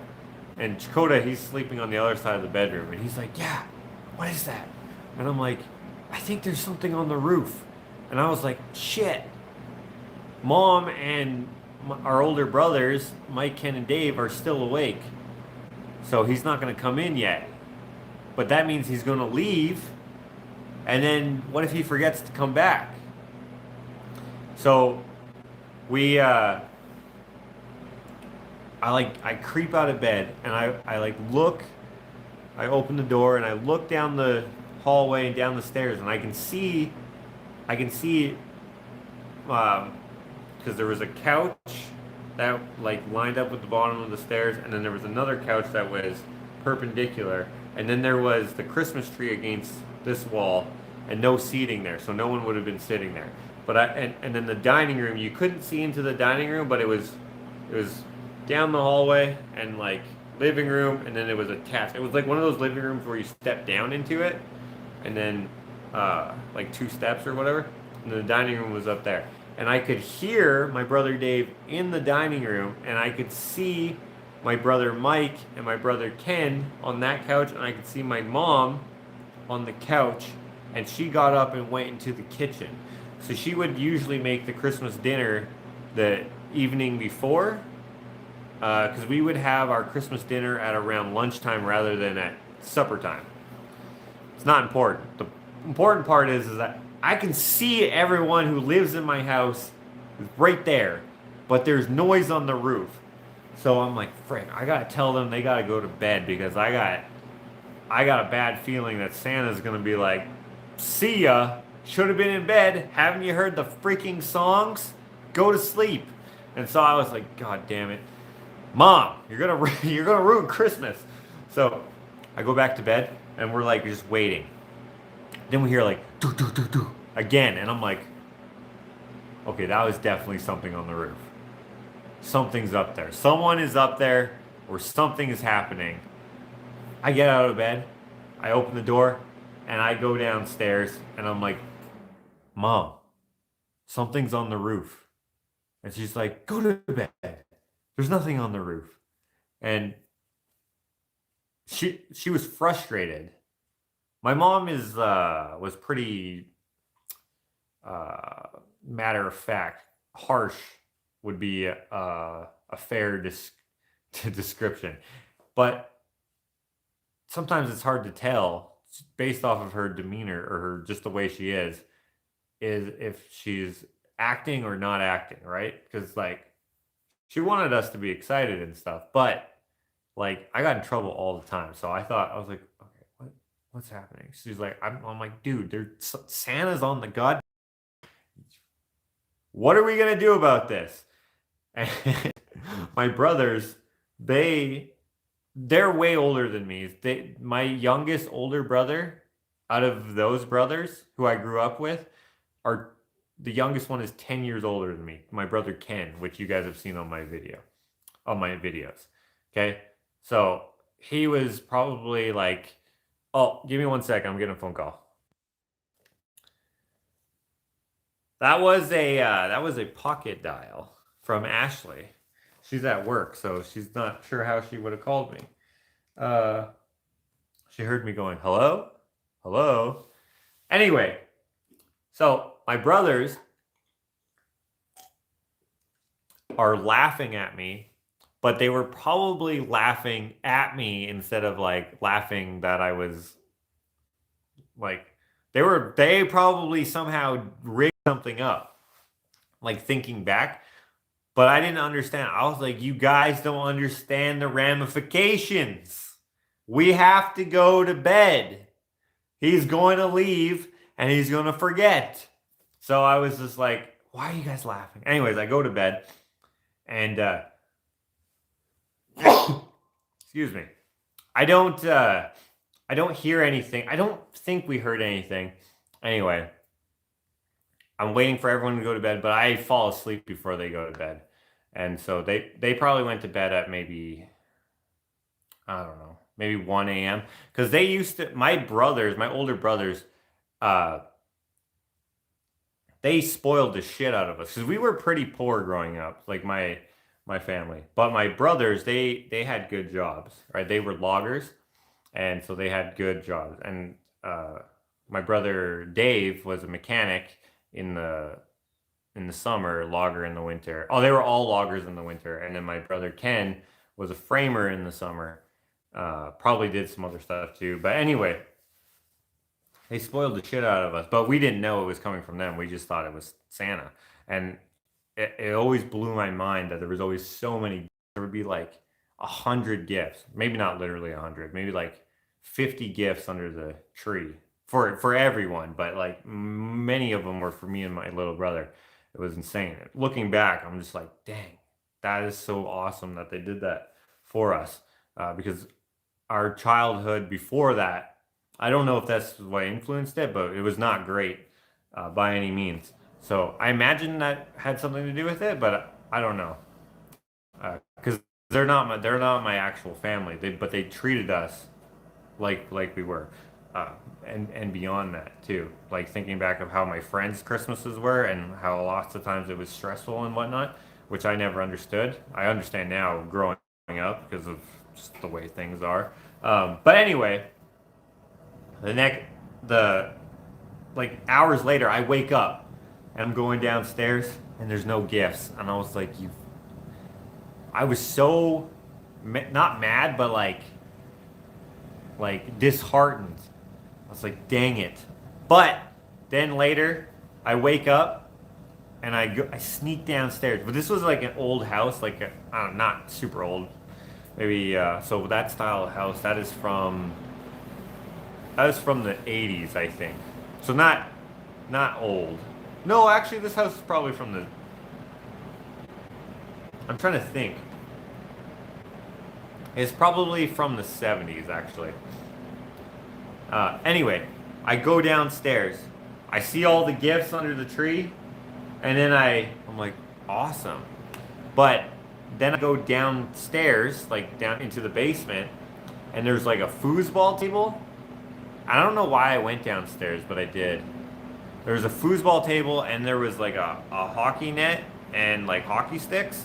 Speaker 1: And Chakota, he's sleeping on the other side of the bedroom, and he's like, yeah, what is that? And I'm like, I think there's something on the roof. And I was like, shit. Mom and our older brothers, Mike, Ken, and Dave, are still awake. So he's not going to come in yet. But that means he's going to leave, and then what if he forgets to come back? So we... I creep out of bed and I open the door and I look down the hallway and down the stairs, and I can see, because there was a couch that like lined up with the bottom of the stairs, and then there was another couch that was perpendicular, and then there was the Christmas tree against this wall and no seating there, so no one would have been sitting there. But and then the dining room, you couldn't see into the dining room, but it was down the hallway and like living room, and then it was attached. It was like one of those living rooms where you step down into it, and then like 2 steps or whatever, and the dining room was up there. And I could hear my brother Dave in the dining room, and I could see my brother Mike and my brother Ken on that couch, and I could see my mom on the couch and she got up and went into the kitchen. So she would usually make the Christmas dinner the evening before, because we would have our Christmas dinner at around lunchtime rather than at supper time. It's not important. The important part is that I can see everyone who lives in my house right there, but there's noise on the roof. So I'm like, frick, I gotta tell them they gotta go to bed because I got a bad feeling that Santa's gonna be like, see ya, should have been in bed. Haven't you heard the freaking songs? Go to sleep. And so I was like, God damn it, Mom, you're gonna ruin Christmas. So I go back to bed and we're like just waiting. Then we hear like do do do do again, and I'm like, okay, that was definitely something on the roof. Something's up there. Someone is up there, or something is happening. I get out of bed, I open the door, and I go downstairs, and I'm like, Mom, something's on the roof. And she's like, go to bed. There's nothing on the roof. And she was frustrated. My mom is was pretty matter of fact. Harsh would be a fair description, but sometimes it's hard to tell based off of her demeanor or her just the way she is if she's acting or not acting, right? Because like she wanted us to be excited and stuff, but like I got in trouble all the time. So I was like, okay, what's happening? She's like, I'm like, dude, there's Santa's on the god. What are we gonna do about this? And my brothers, they're way older than me. My youngest older brother, out of those brothers who I grew up with, are the youngest one is 10 years older than me. My brother Ken, which you guys have seen on my videos. Okay? So he was probably like, oh, give me 1 second, I'm getting a phone call. That was a pocket dial from Ashley. She's at work, so she's not sure how she would have called me. She heard me going, hello? Hello? Anyway, so my brothers are laughing at me, but they were probably laughing at me instead of like laughing that I was like, they probably somehow rigged something up, like thinking back. But I didn't understand. I was like, you guys don't understand the ramifications. We have to go to bed. He's going to leave and he's going to forget. So I was just like, why are you guys laughing? Anyways, I go to bed and excuse me. I don't hear anything. I don't think we heard anything. Anyway, I'm waiting for everyone to go to bed, but I fall asleep before they go to bed. And so they probably went to bed at maybe, I don't know, maybe 1 a.m. Because they used to, my older brothers, they spoiled the shit out of us. Because we were pretty poor growing up, like my family. But my brothers, they had good jobs, right? They were loggers, and so they had good jobs. And my brother Dave was a mechanic in the summer, logger in the winter. Oh, they were all loggers in the winter. And then my brother Ken was a framer in the summer. Probably did some other stuff too. But anyway, they spoiled the shit out of us. But we didn't know it was coming from them. We just thought it was Santa. And it always blew my mind that there was always so many. There would be like 100 gifts. Maybe not literally 100. Maybe like 50 gifts under the tree for everyone. But like many of them were for me and my little brother. It was insane. Looking back, I'm just like, dang, that is so awesome that they did that for us. Because our childhood before that, I don't know if that's what influenced it, but it was not great by any means. So I imagine that had something to do with it, but I don't know. Because they're not my actual family. But they treated us like we were. And beyond that too, like thinking back of how my friends' Christmases were and how lots of times it was stressful and whatnot, which I never understood. I understand now growing up because of just the way things are. But anyway, the like hours later, I wake up and I'm going downstairs and there's no gifts. And I was like, I was so, not mad, but like disheartened. I was like, dang it. But then later, I wake up and I sneak downstairs. But this was like an old house, like I don't know, not super old. Maybe so that style of house that was from the 80s, I think. So not old. No, actually this house is probably from the, I'm trying to think. It's probably from the 70s actually. Anyway, I go downstairs. I see all the gifts under the tree, and then I'm like, awesome. But then I go downstairs, like down into the basement, and there's like a foosball table. I don't know why I went downstairs, but I did. There was a foosball table, and there was like a hockey net and like hockey sticks.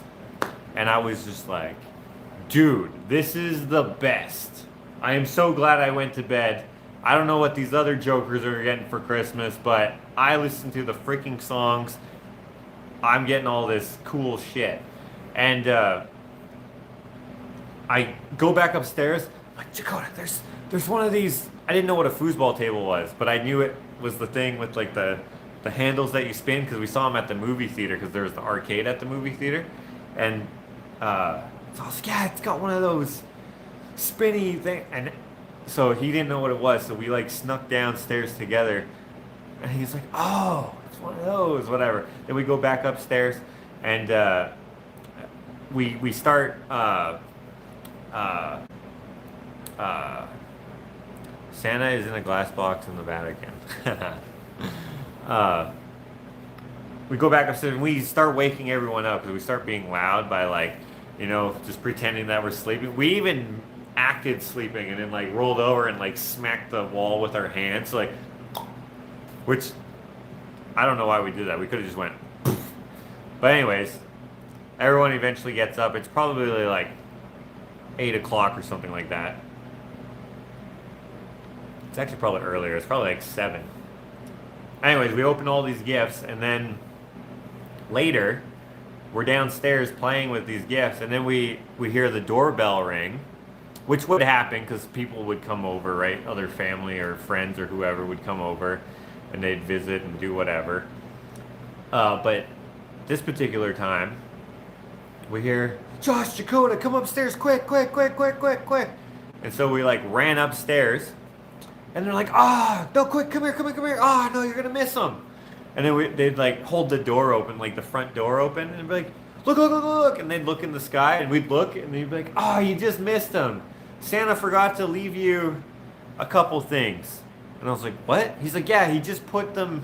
Speaker 1: And I was just like, dude, this is the best. I am so glad I went to bed. I don't know what these other jokers are getting for Christmas, but I listen to the freaking songs. I'm getting all this cool shit. And I go back upstairs. I'm like, Dakota, there's one of these. I didn't know what a foosball table was, but I knew it was the thing with like the handles that you spin, because we saw them at the movie theater, because there was the arcade at the movie theater. And so I was like, yeah, it's got one of those spinny thing. And so he didn't know what it was, so we like snuck downstairs together. And he's like, oh, it's one of those, whatever. Then we go back upstairs, and we start Santa is in a glass box in the Vatican. We go back upstairs and we start waking everyone up, because we start being loud by like, just pretending that we're sleeping. We even acted sleeping and then like rolled over and like smacked the wall with our hands, like, which I don't know why we did that. We could have just went. But anyways, everyone eventually gets up. It's probably like 8 o'clock or something like that. It's actually probably earlier. It's probably like 7. Anyways, we open all these gifts, and then later we're downstairs playing with these gifts, and then we hear the doorbell ring, which would happen because people would come over, right? Other family or friends or whoever would come over, and they'd visit and do whatever. But this particular time, we hear, Josh, Dakota, come upstairs, quick, quick, quick, quick, quick, quick. And so we like ran upstairs, and they're like, no, quick, come here, come here, come here. No, you're gonna miss them. And then they'd like hold the door open, like the front door open, and be like, look, look, look, look. And they'd look in the sky, and we'd look, and they'd be like, you just missed them. Santa forgot to leave you a couple things. And I was like, what? He's like, yeah, he just put them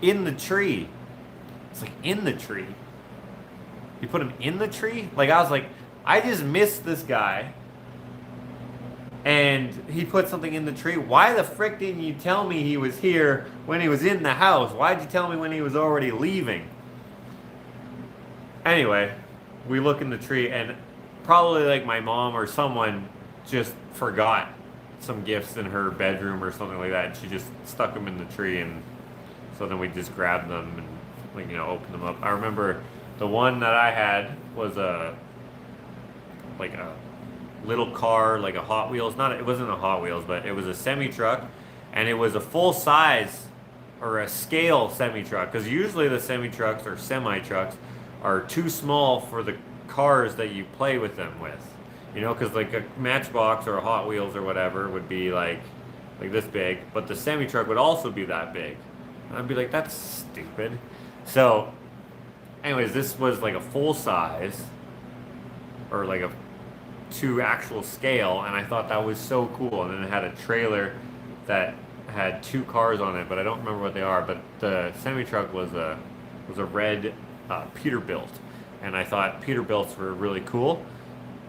Speaker 1: in the tree. It's like, in the tree? You put them in the tree? Like, I was like, I just missed this guy, and he put something in the tree. Why the frick didn't you tell me he was here when he was in the house? Why'd you tell me when he was already leaving? Anyway, we look in the tree, and probably like my mom or someone just forgot some gifts in her bedroom or something like that, and she just stuck them in the tree, and so then we just grabbed them and like, opened them up. I remember the one that I had was a little car, like a Hot Wheels. It wasn't a Hot Wheels, but it was a semi-truck, and it was a full size or a scale semi-truck, because usually the semi-trucks or semi-trucks are too small for the cars that you play with them with. Because like a Matchbox or a Hot Wheels or whatever would be like this big, but the semi-truck would also be that big. And I'd be like, that's stupid. So anyways, this was like a full size, or like a to actual scale, and I thought that was so cool. And then it had a trailer that had 2 cars on it, but I don't remember what they are. But the semi-truck was a red Peterbilt, and I thought Peterbilts were really cool.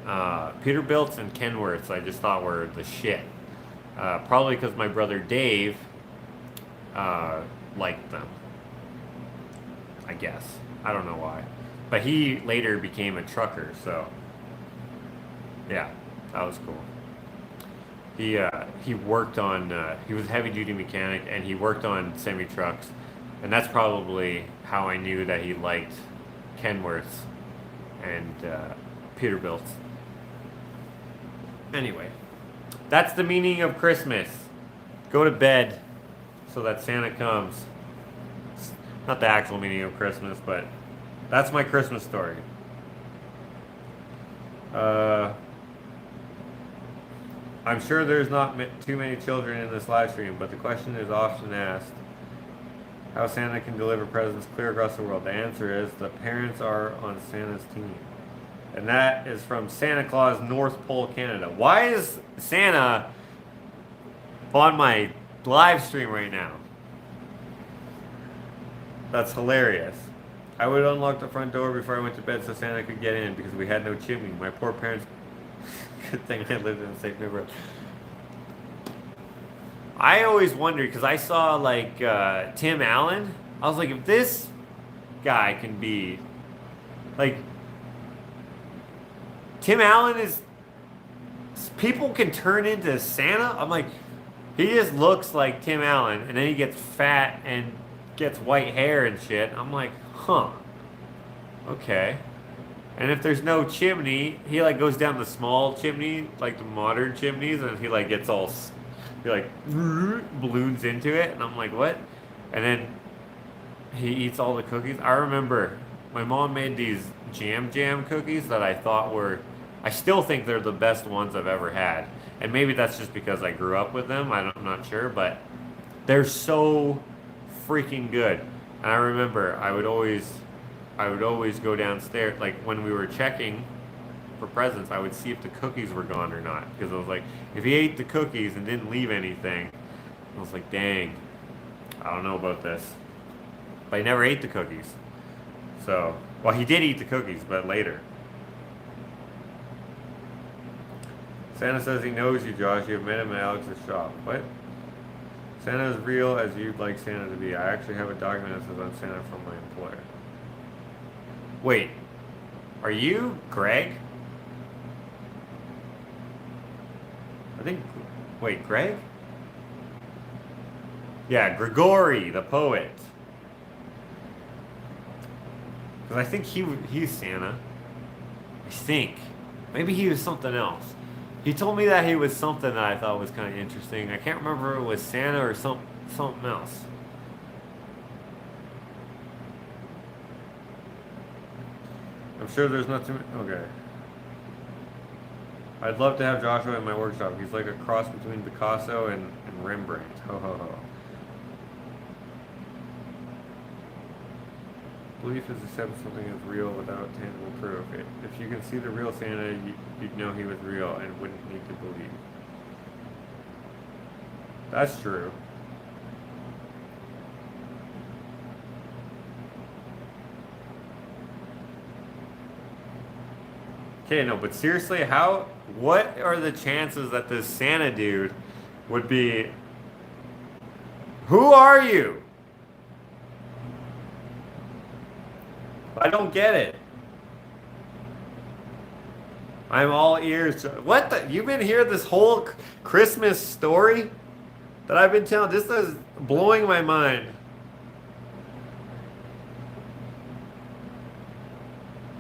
Speaker 1: Peterbilts and Kenworths I just thought were the shit. Probably because my brother Dave liked them, I guess. I don't know why. But he later became a trucker, so yeah, that was cool. He worked on he was a heavy duty mechanic and he worked on semi trucks, and that's probably how I knew that he liked Kenworths and Peterbilts. Anyway, that's the meaning of Christmas. Go to bed so that Santa comes. Not the actual meaning of Christmas, but that's my Christmas story. I'm sure there's not too many children in this live stream, but the question is often asked how Santa can deliver presents clear across the world. The answer is the parents are on Santa's team. And that is from Santa Claus, North Pole, Canada. Why is Santa on my live stream right now? That's hilarious. I would unlock the front door before I went to bed so Santa could get in because we had no chimney. My poor parents... Good thing I lived in a safe neighborhood. I always wondered, because I saw, like, Tim Allen. I was like, if this guy can be... Like, Tim Allen is... People can turn into Santa? I'm like, he just looks like Tim Allen, and then he gets fat and gets white hair and shit. I'm like, huh. Okay. And if there's no chimney, he like goes down the small chimney, like the modern chimneys, and he like gets all, he like balloons into it, and I'm like, what? And then he eats all the cookies. I remember my mom made these jam cookies that I thought were, I still think they're the best ones I've ever had. And maybe that's just because I grew up with them. I'm not sure, but they're so freaking good. And I remember I would always go downstairs, like when we were checking for presents, I would see if the cookies were gone or not. Because I was like, if he ate the cookies and didn't leave anything, I was like, dang, I don't know about this. But he never ate the cookies. So, well, he did eat the cookies, but later. Santa says he knows you, Josh. You've met him at Alex's shop. What? Santa is real as you'd like Santa to be. I actually have a document that says I'm Santa from my employer. Wait, are you Greg? I think, wait, Greg? Yeah, Grigori, the poet. Because I think he's Santa. I think. Maybe he was something else. He told me that he was something that I thought was kind of interesting. I can't remember if it was Santa or something else. I'm sure there's not too many. Okay. I'd love to have Joshua in my workshop. He's like a cross between Picasso and Rembrandt. Ho ho ho. Belief is accepting something as real without tangible proof. If you can see the real Santa, you'd know he was real and wouldn't need to believe. That's true. Okay, no, but seriously, what are the chances that this Santa dude would be... Who are you? I don't get it. I'm all ears. What the? You've been here this whole Christmas story that I've been telling? This is blowing my mind.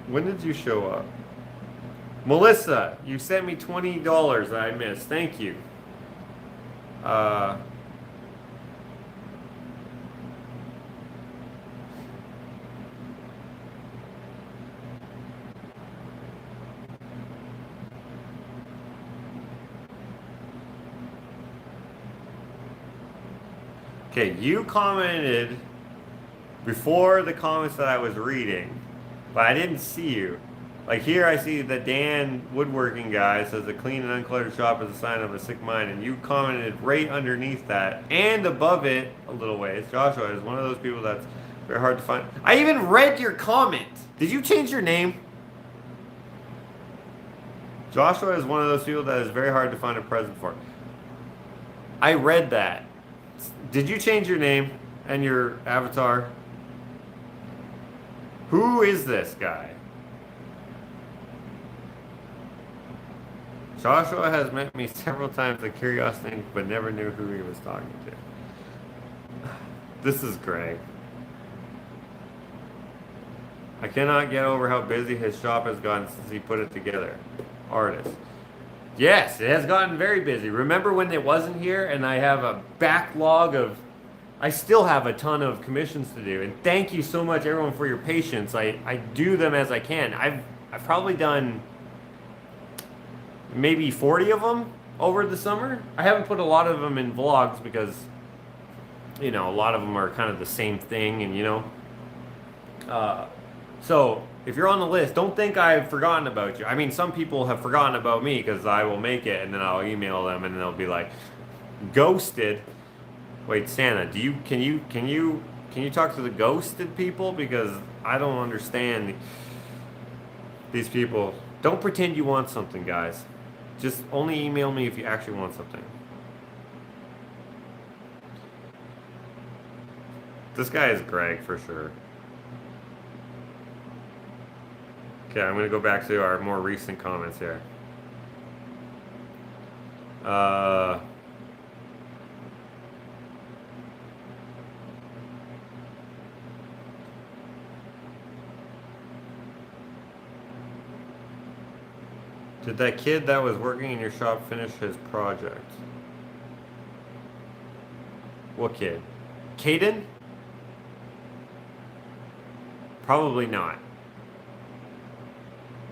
Speaker 1: When did you show up? Melissa, you sent me $20 that I missed. Thank you. Okay, you commented before the comments that I was reading, but I didn't see you. Like here I see the Dan Woodworking guy says a clean and uncluttered shop is a sign of a sick mind, and you commented right underneath that and above it a little ways. Joshua is one of those people that's very hard to find. I even read your comment. Did you change your name? Joshua is one of those people that is very hard to find a present for. I read that. Did you change your name and your avatar? Who is this guy? Joshua has met me several times at Curiosity, but never knew who he was talking to. This is Greg. I cannot get over how busy his shop has gotten since he put it together. Artist. Yes, it has gotten very busy. Remember when it wasn't here and I have a backlog of... I still have a ton of commissions to do. And thank you so much, everyone, for your patience. I do them as I can. I've probably done maybe 40 of them over the summer. I haven't put a lot of them in vlogs because, you know, a lot of them are kind of the same thing, and, you know. So if you're on the list, don't think I've forgotten about you. I mean, some people have forgotten about me because I will make it and then I'll email them and they'll be like, ghosted. Wait, Santa, can you talk to the ghosted people? Because I don't understand these people. Don't pretend you want something, guys. Just only email me if you actually want something. This guy is Greg for sure. Okay, I'm going to go back to our more recent comments here. Did that kid that was working in your shop finish his project? What kid? Caden? Probably not.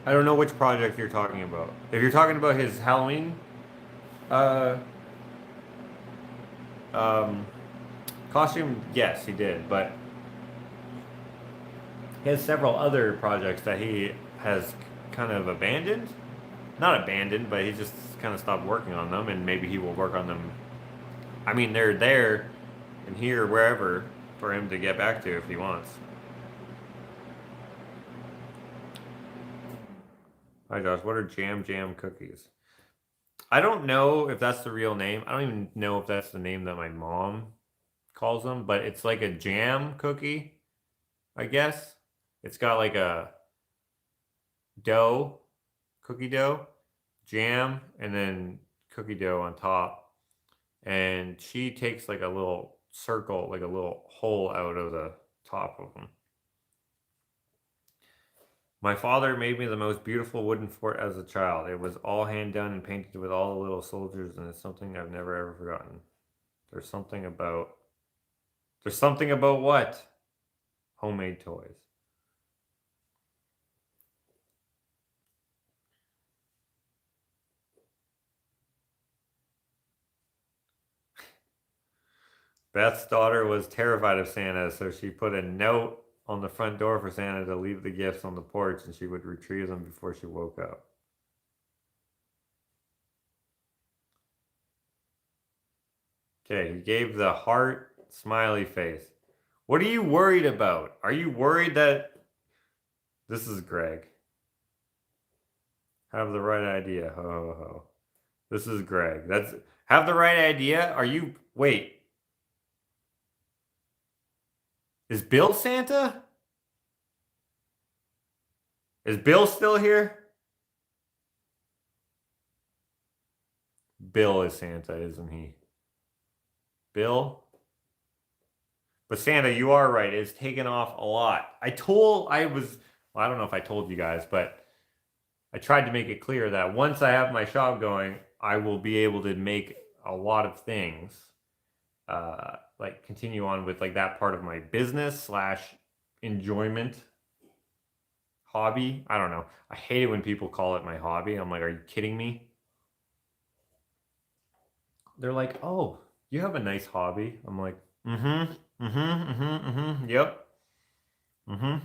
Speaker 1: I don't know which project you're talking about. If you're talking about his Halloween uh, costume, yes, he did. But he has several other projects that he has kind of abandoned. Not abandoned, but he just kind of stopped working on them, and maybe he will work on them. I mean, they're there and here, wherever, for him to get back to if he wants. Hi, Josh. What are jam cookies? I don't know if that's the real name. I don't even know if that's the name that my mom calls them, but it's like a jam cookie, I guess. It's got like a dough, cookie dough, jam, and then cookie dough on top. And she takes like a little circle, like a little hole out of the top of them. My father made me the most beautiful wooden fort as a child. It was all hand done and painted with all the little soldiers, and it's something I've never ever forgotten. There's something about... There's something about what? Homemade toys. Beth's daughter was terrified of Santa, so she put a note on the front door for Santa to leave the gifts on the porch, and she would retrieve them before she woke up. Okay, he gave the heart smiley face. What are you worried about? Are you worried that... This is Greg. Have the right idea. Ho, ho, ho. This is Greg. That's... Have the right idea? Are you... Wait. Is Bill Santa? Is Bill still here? Bill is Santa, isn't he? Bill? But Santa, you are right. It's taken off a lot. Well, I don't know if I told you guys, but I tried to make it clear that once I have my shop going, I will be able to make a lot of things. Like continue on with like that part of my business / enjoyment hobby. I don't know. I hate it when people call it my hobby. I'm like, are you kidding me? They're like, oh, you have a nice hobby. I'm like, mm-hmm, mm-hmm, mm-hmm, mm-hmm, yep, mm-hmm,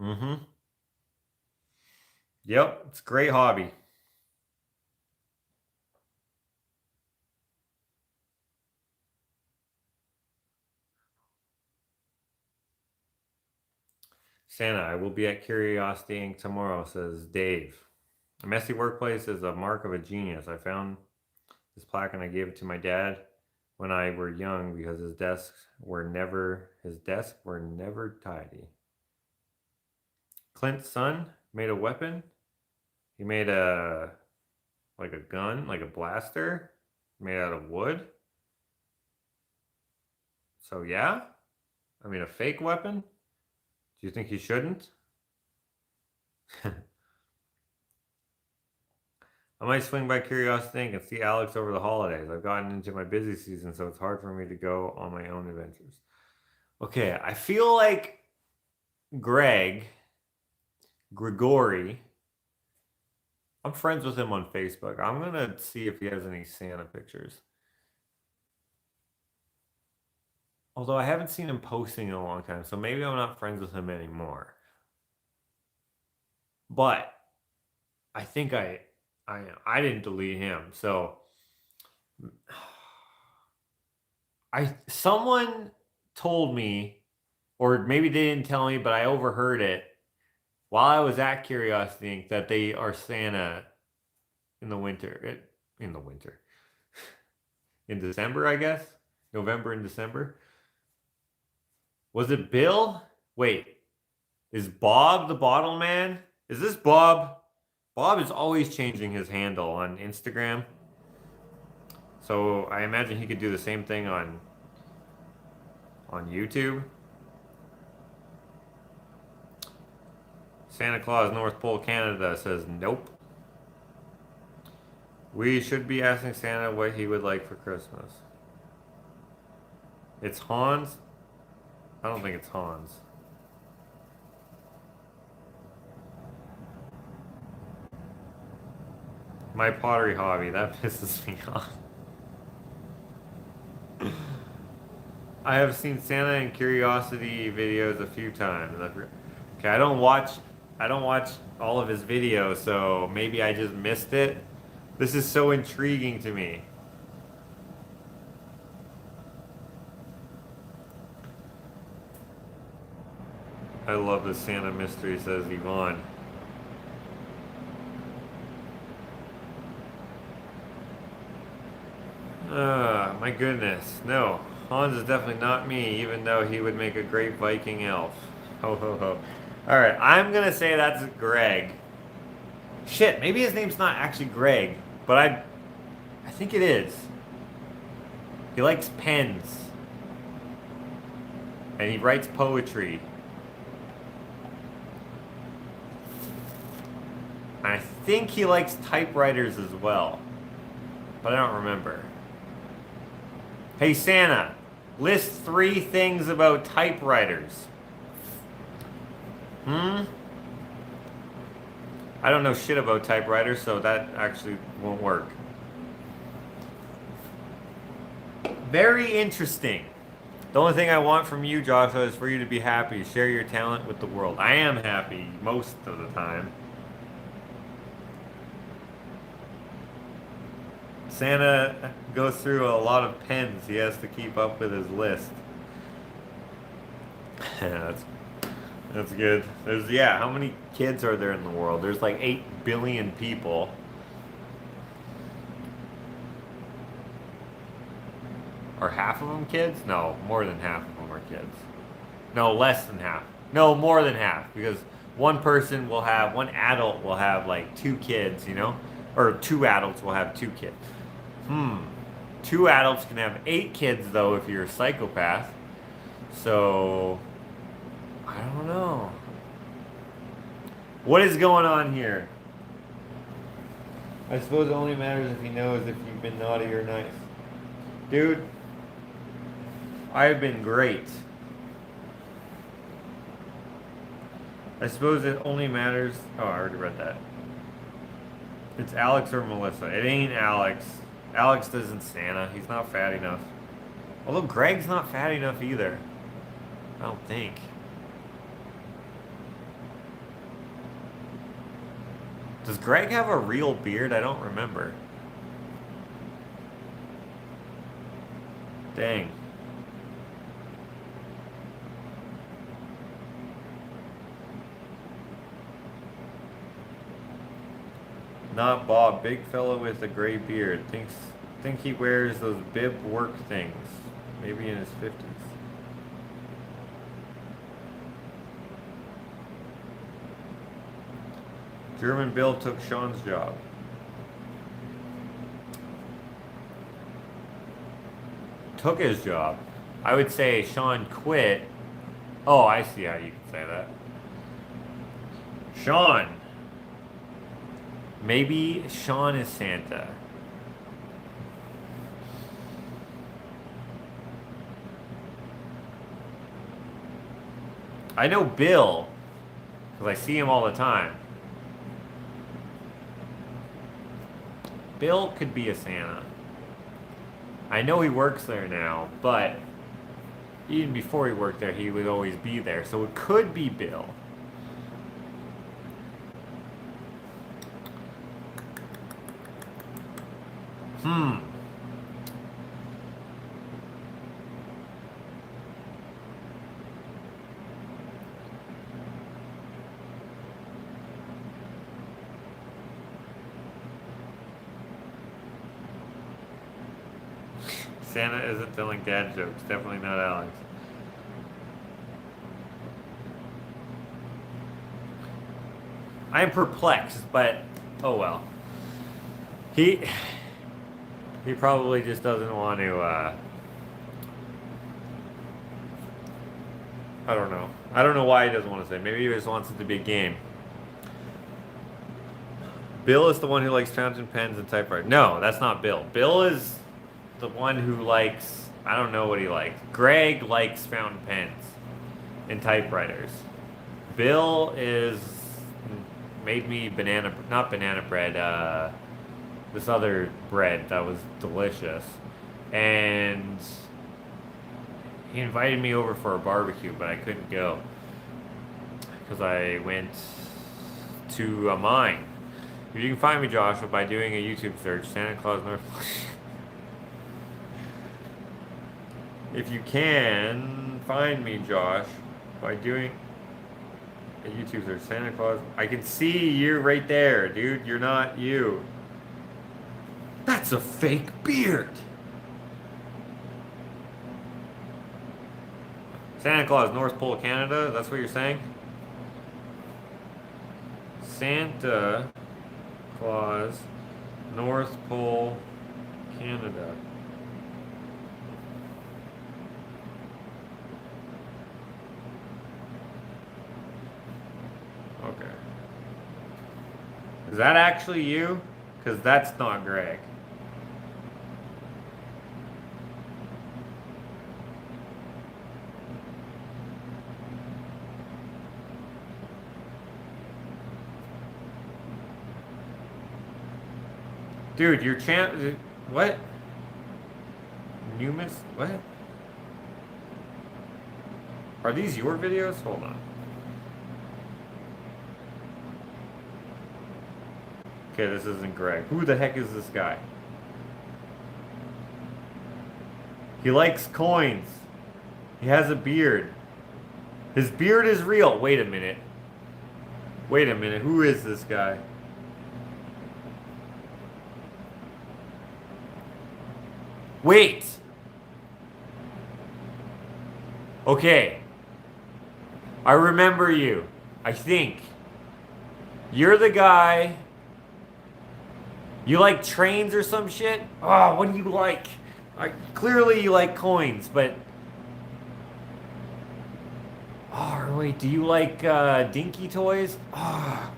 Speaker 1: mm-hmm, yep. It's a great hobby. Santa, I will be at Curiosity Inc. tomorrow, says Dave. A messy workplace is a mark of a genius. I found this plaque and I gave it to my dad when I were young because his desks were never tidy. Clint's son made a weapon. He made a Like a gun, like a blaster made out of wood. So yeah, I mean a fake weapon. Do you think he shouldn't? I might swing by Curiosity Inc. and see Alex over the holidays. I've gotten into my busy season, so it's hard for me to go on my own adventures. Okay, I feel like Grigori, I'm friends with him on Facebook. I'm gonna see if he has any Santa pictures. Although I haven't seen him posting in a long time, so maybe I'm not friends with him anymore. But I think I didn't delete him. So someone told me, or maybe they didn't tell me, but I overheard it while I was at Curiosity Inc. that they are Santa in the winter. In the winter. In December, I guess. November and December. Was it Bill? Wait. Is Bob the bottle man? Is this Bob? Bob is always changing his handle on Instagram. So I imagine he could do the same thing on YouTube. Santa Claus, North Pole, Canada says nope. We should be asking Santa what he would like for Christmas. It's Hans? I don't think it's Hans. My pottery hobby, that pisses me off. I have seen Santa and Curiosity videos a few times. Okay, I don't watch all of his videos, so maybe I just missed it. This is so intriguing to me. I love the Santa mystery, says Yvonne. My goodness. No, Hans is definitely not me, even though he would make a great Viking elf. Ho ho ho. Alright, I'm gonna say that's Greg. Shit, maybe his name's not actually Greg, but I think it is. He likes pens. And he writes poetry. And I think he likes typewriters as well. But I don't remember. Hey Santa, list 3 things about typewriters. I don't know shit about typewriters, so that actually won't work. Very interesting. The only thing I want from you, Joshua, is for you to be happy. Share your talent with the world. I am happy most of the time. Santa goes through a lot of pens. He has to keep up with his list. Yeah, that's good. How many kids are there in the world? There's like 8 billion people. Are half of them kids? No, more than half of them are kids. No, less than half. No, more than half. Because one adult will have like 2 kids, you know? Or 2 adults will have 2 kids. 2 adults can have 8 kids, though, if you're a psychopath. So, I don't know. What is going on here? I suppose it only matters if he knows if you've been naughty or nice. Dude, I've been great. I suppose it only matters... Oh, I already read that. It's Alex or Melissa. It ain't Alex. Alex isn't Santa. He's not fat enough. Although Greg's not fat enough either. I don't think. Does Greg have a real beard? I don't remember. Dang. Not Bob, big fellow with a gray beard. Think he wears those bib work things. Maybe in his 50s. German Bill took Sean's job. took his job. I would say Sean quit. Oh, I see how you can say that. Sean. Maybe Sean is Santa. I know Bill, because I see him all the time. Bill could be a Santa. I know he works there now, but even before he worked there, he would always be there. So it could be Bill. Santa isn't telling dad jokes. Definitely not Alex. I am perplexed, but oh well. He probably just doesn't want to. I don't know. I don't know why he doesn't want to say. Maybe he just wants it to be a game. Bill is the one who likes fountain pens and typewriters. No, that's not Bill. Bill is the one who likes, I don't know what he likes. Greg likes fountain pens and typewriters. Bill made me not banana bread, this other bread that was delicious. And he invited me over for a barbecue, but I couldn't go because I went to a mine. You can find me, Joshua, by doing a YouTube search, Santa Claus North. If you can find me, Josh, by doing a YouTube search, Santa Claus. I can see you right there, dude. You're not you. That's a fake beard. Santa Claus, North Pole, Canada. That's what you're saying? Santa Claus, North Pole, Canada. Okay. Is that actually you? Because that's not Greg. Dude, your what? Numis? What? Are these your videos? Hold on. Okay, this isn't Greg. Who the heck is this guy? He likes coins. He has a beard. His beard is real. Wait a minute. Wait a minute. Who is this guy? Wait. Okay. I remember you. I think. You're the guy. You like trains or some shit? Oh, what do you like? Clearly you like coins, but... Oh, wait, do you like dinky toys? Oh.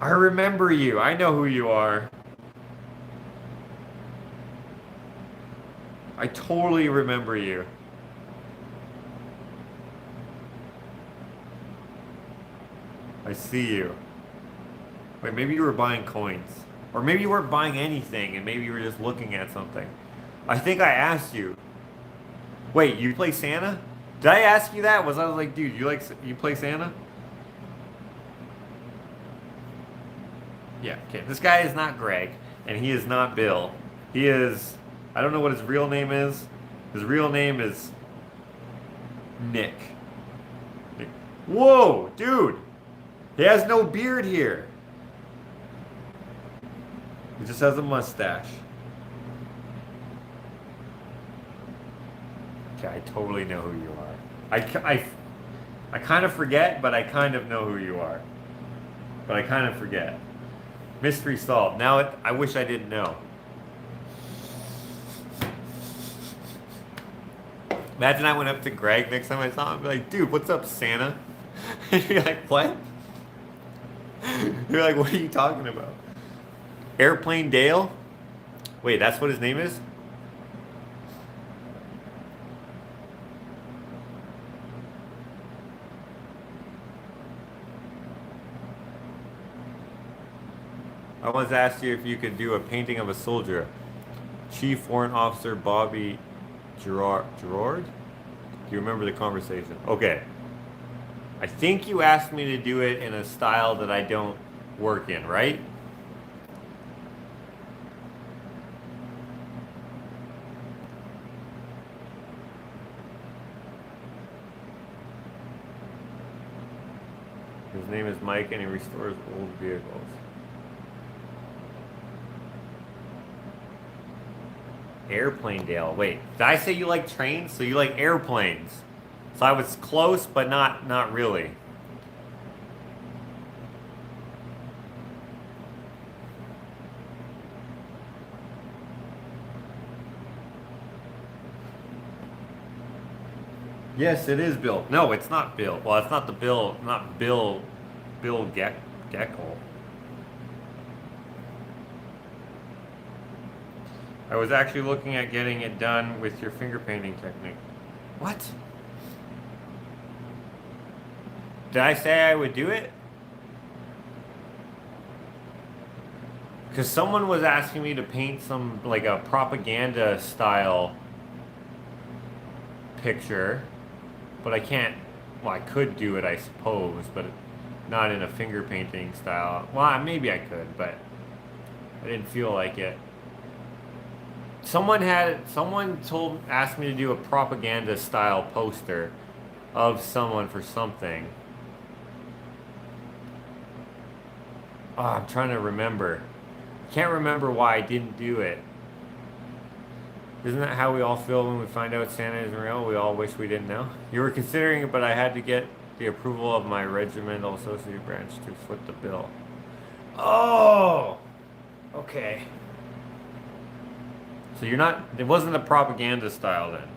Speaker 1: I remember you. I know who you are. I totally remember you. I see you. Wait, maybe you were buying coins. Or maybe you weren't buying anything and maybe you were just looking at something. I think I asked you. Wait, you play Santa? Did I ask you that? I was like, dude, you play Santa? Yeah, okay. This guy is not Greg and he is not Bill. He is, I don't know what his real name is. His real name is Nick. Whoa, dude. He has no beard here. He just has a mustache. Okay, I totally know who you are. I kind of forget, but I kind of know who you are. But I kind of forget. Mystery solved. Now I wish I didn't know. Imagine I went up to Greg next time I saw him and be like, dude, what's up, Santa? And you're like, what? You're like, what are you talking about? Airplane Dale? Wait, that's what his name is? I once asked you if you could do a painting of a soldier. Chief Warrant Officer Bobby Gerard? Do you remember the conversation? Okay. I think you asked me to do it in a style that I don't work in, right? His name is Mike and he restores old vehicles. Airplane Dale. Wait, did I say you like trains? So you like airplanes. So I was close, but not really. Yes, it is Bill. No, it's not Bill. Well, it's not the Bill, not Bill, Geckel. I was actually looking at getting it done with your finger painting technique. What? Did I say I would do it? Because someone was asking me to paint some, like a propaganda style picture, but I can't, well, I could do it, I suppose, but not in a finger painting style. Well, maybe I could, but I didn't feel like it. Someone asked me to do a propaganda style poster of someone for something. Oh, I'm trying to remember. Can't remember why I didn't do it. Isn't that how we all feel when we find out Santa isn't real? We all wish we didn't know. You were considering it, but I had to get the approval of my regimental associate branch to foot the bill. Oh, okay. So you're not, it wasn't a propaganda style then.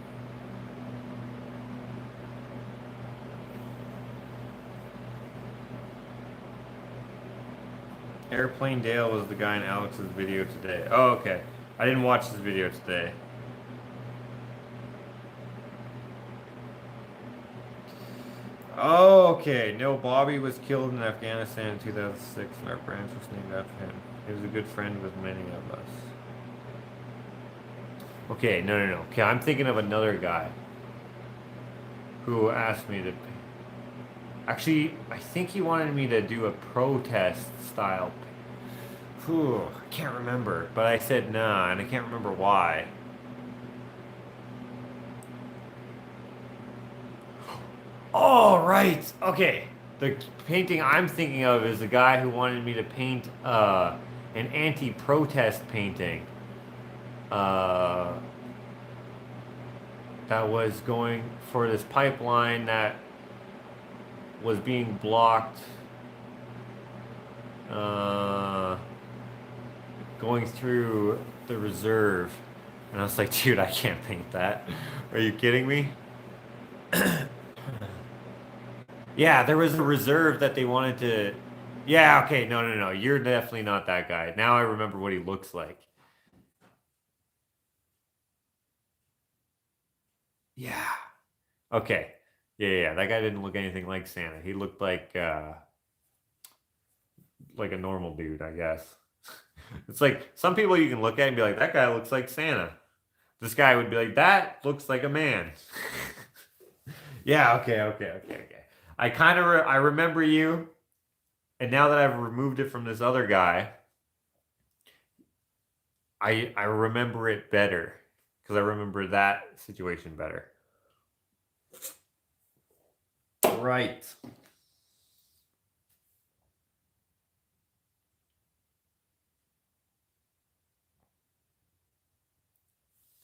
Speaker 1: Airplane Dale was the guy in Alex's video today. Oh, okay. I didn't watch this video today. Oh, okay. No, Bobby was killed in Afghanistan in 2006, and our branch was named after him. He was a good friend with many of us. Okay, no. Okay, I'm thinking of another guy who asked me to. Actually, I think he wanted me to do a protest style. Whew, I can't remember, but I said nah, and I can't remember why. Oh, right. Okay. The painting I'm thinking of is the guy who wanted me to paint an anti-protest painting. Uh, that was going for this pipeline that was being blocked, going through the reserve. And I was like, dude, I can't paint that. Are you kidding me? Yeah, there was a reserve that they wanted to. Yeah, okay, no. You're definitely not that guy. Now I remember what he looks like. Yeah. Okay. Yeah. That guy didn't look anything like Santa. He looked like a normal dude, I guess. It's like some people you can look at and be like, that guy looks like Santa. This guy would be like, that looks like a man. Yeah, okay. I kind of I remember you, and now that I've removed it from this other guy, I remember it better because I remember that situation better. Right.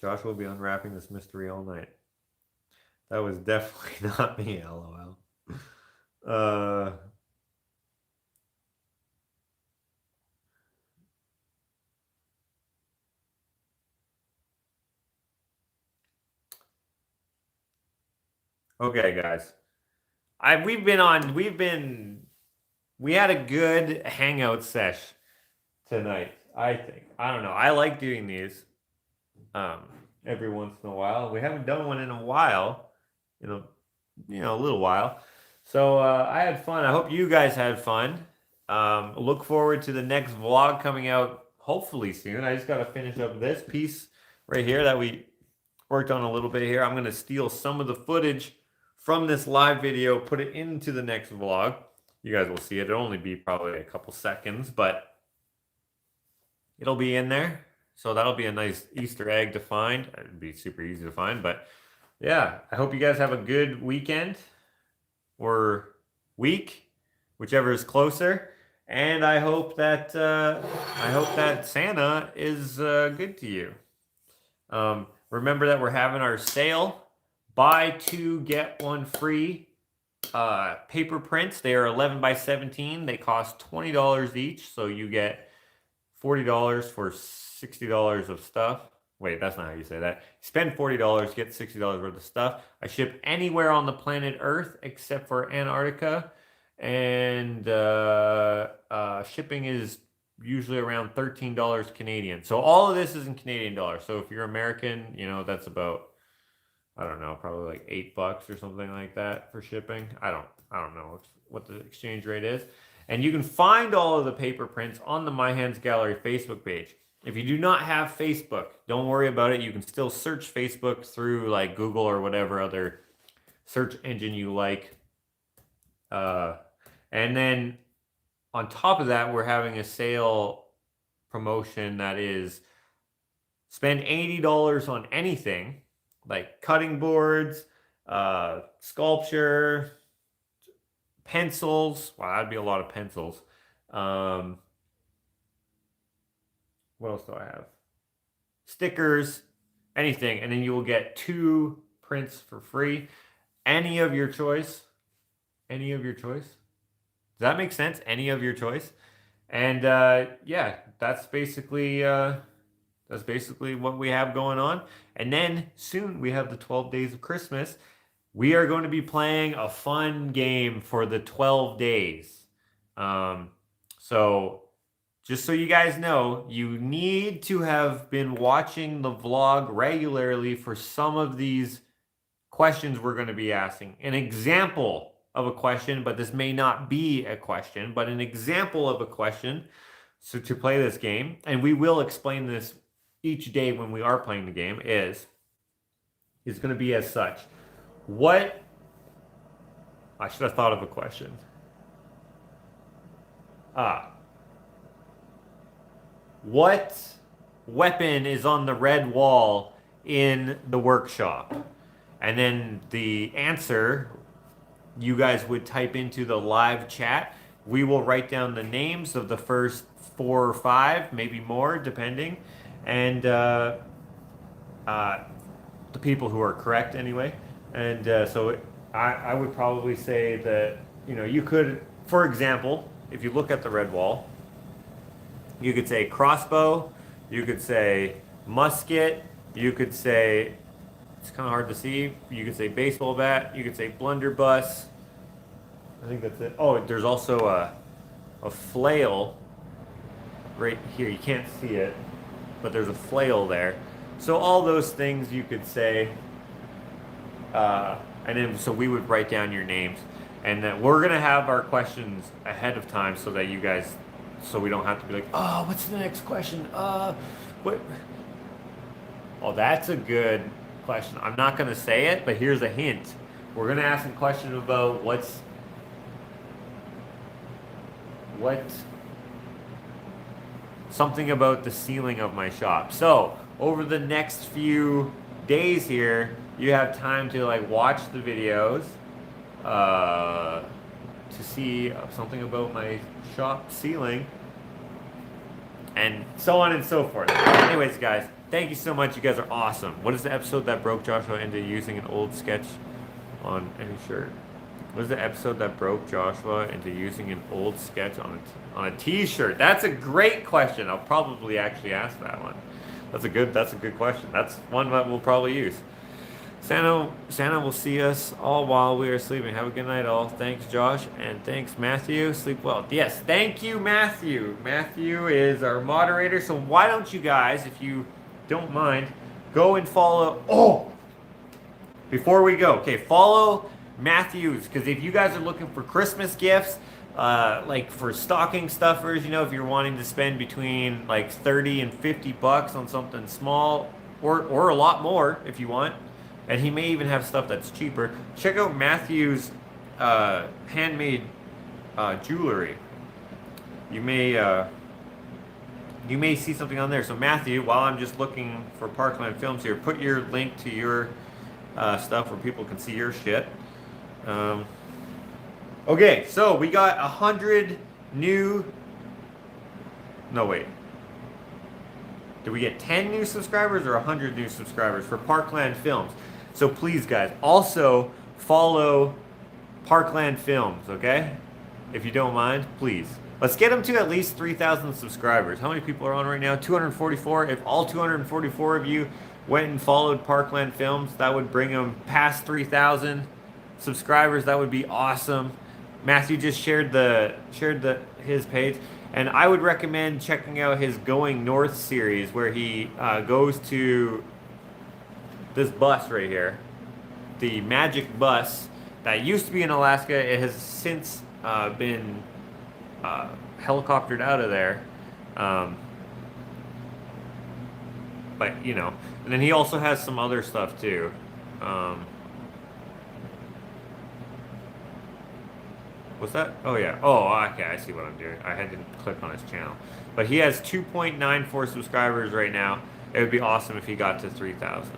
Speaker 1: Josh will be unwrapping this mystery all night. That was definitely not me, lol. Uh, Okay, guys. We had a good hangout sesh tonight, I think. I don't know. I like doing these um every once in a while. We haven't done one in a while, in a a little while. So I had fun. I hope you guys had fun. Look forward to the next vlog coming out hopefully soon. I just got to finish up this piece right here that we worked on a little bit here. I'm going to steal some of the footage from this live video, put it into the next vlog. You guys will see it. It'll only be probably a couple seconds, but it'll be in there. So that'll be a nice Easter egg to find. It'd be super easy to find, but yeah, I hope you guys have a good weekend or week, whichever is closer. And I hope that Santa is good to you. Remember that we're having our sale, buy two get one free paper prints. They are 11 by 17. They cost $20 each, so you get $40 for $60 of stuff. Wait, that's not how you say that. Spend $40, get $60 worth of stuff. I ship anywhere on the planet Earth except for Antarctica, and shipping is usually around $13 Canadian. So all of this is in Canadian dollars. So if you're American, that's about, I don't know, probably like $8 or something like that for shipping. I don't know what the exchange rate is. And you can find all of the paper prints on the My Hands Gallery Facebook page. If you do not have Facebook, don't worry about it. You can still search Facebook through like Google or whatever other search engine you like. And then on top of that, we're having a sale promotion that is spend $80 on anything like cutting boards, sculpture, pencils. Wow, that'd be a lot of pencils. What else do I have? Stickers, anything. And then you will get 2 prints for free. Any of your choice. Any of your choice. Does that make sense? Any of your choice. And yeah, that's basically what we have going on. And then soon we have the 12 days of Christmas. We are going to be playing a fun game for the 12 days. So just so you guys know, you need to have been watching the vlog regularly for some of these questions we're going to be asking. An example of a question, but this may not be a question, but an example of a question so to play this game, and we will explain this each day when we are playing the game, is going to be as such. What? I should have thought of a question. What weapon is on the red wall in the workshop? And then the answer, you guys would type into the live chat. We will write down the names of the first 4 or 5, maybe more, depending. And the people who are correct anyway. And so I would probably say that, you could, for example, if you look at the red wall, you could say crossbow, you could say musket, you could say, it's kind of hard to see, you could say baseball bat, you could say blunderbuss. I think that's it. Oh, there's also a flail right here. You can't see it, but there's a flail there. So all those things you could say, and then so we would write down your names, and then we're gonna have our questions ahead of time so that you guys, so we don't have to be like, oh, what's the next question? What? Oh, that's a good question. I'm not gonna say it, but here's a hint. We're gonna ask a question about what something about the ceiling of my shop. So over the next few days here, you have time to like watch the videos to see something about my shop ceiling and so on and so forth. Anyways, guys, thank you so much. You guys are awesome. What is the episode that broke Joshua into using an old sketch on any shirt? What is the episode that broke Joshua into using an old sketch on a t-shirt? That's a great question. I'll probably actually ask that one. That's a good question. That's one that we'll probably use. Santa will see us all while we are sleeping. Have a good night, all. Thanks, Josh, and thanks, Matthew. Sleep well. Yes, thank you, Matthew. Matthew is our moderator, so why don't you guys, if you don't mind, go and follow. Oh, before we go, okay, follow Matthews, because if you guys are looking for Christmas gifts, like for stocking stuffers, you know, if you're wanting to spend between like 30 and 50 bucks on something small, or a lot more if you want, and he may even have stuff that's cheaper. Check out Matthew's handmade jewelry. You may see something on there. So Matthew, while I'm just looking for Parkland Films here, put your link to your stuff where people can see your shit. Okay, so we got 100 new. No, wait. Did we get 10 new subscribers or 100 new subscribers for Parkland Films? So please, guys, also follow Parkland Films, okay? If you don't mind, please. Let's get them to at least 3,000 subscribers. How many people are on right now? 244. If all 244 of you went and followed Parkland Films, that would bring them past 3,000 subscribers. That would be awesome. Matthew just shared his page, and I would recommend checking out his Going North series, where he goes to this bus right here, the Magic Bus that used to be in Alaska. It has since been helicoptered out of there, but you know. And then he also has some other stuff too. What's that? Oh yeah. Oh, okay. I see what I'm doing. I had to click on his channel, but he has 2.94 subscribers right now. It would be awesome if he got to 3,000.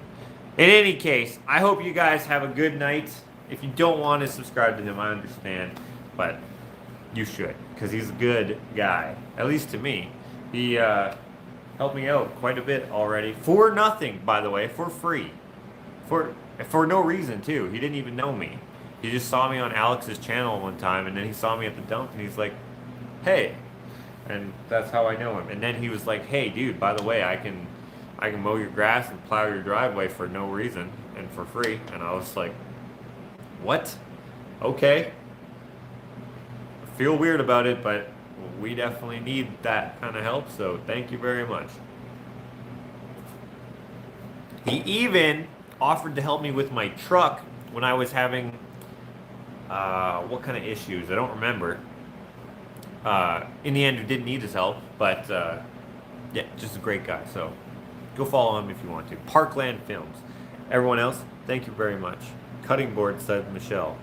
Speaker 1: In any case, I hope you guys have a good night. If you don't want to subscribe to him, I understand, but you should, because he's a good guy. At least to me. He helped me out quite a bit already. For nothing, by the way. For free. For no reason, too. He didn't even know me. He just saw me on Alex's channel one time, and then he saw me at the dump, and he's like, hey. And that's how I know him. And then he was like, hey, dude, by the way, I can mow your grass and plow your driveway for no reason and for free. And I was like, what? Okay. I feel weird about it, but we definitely need that kind of help, so thank you very much. He even offered to help me with my truck when I was having, what kind of issues? I don't remember. In the end, he didn't need his help, but yeah, just a great guy, so go follow him if you want to. Parkland Films. Everyone else, thank you very much. Cutting board, said Michelle.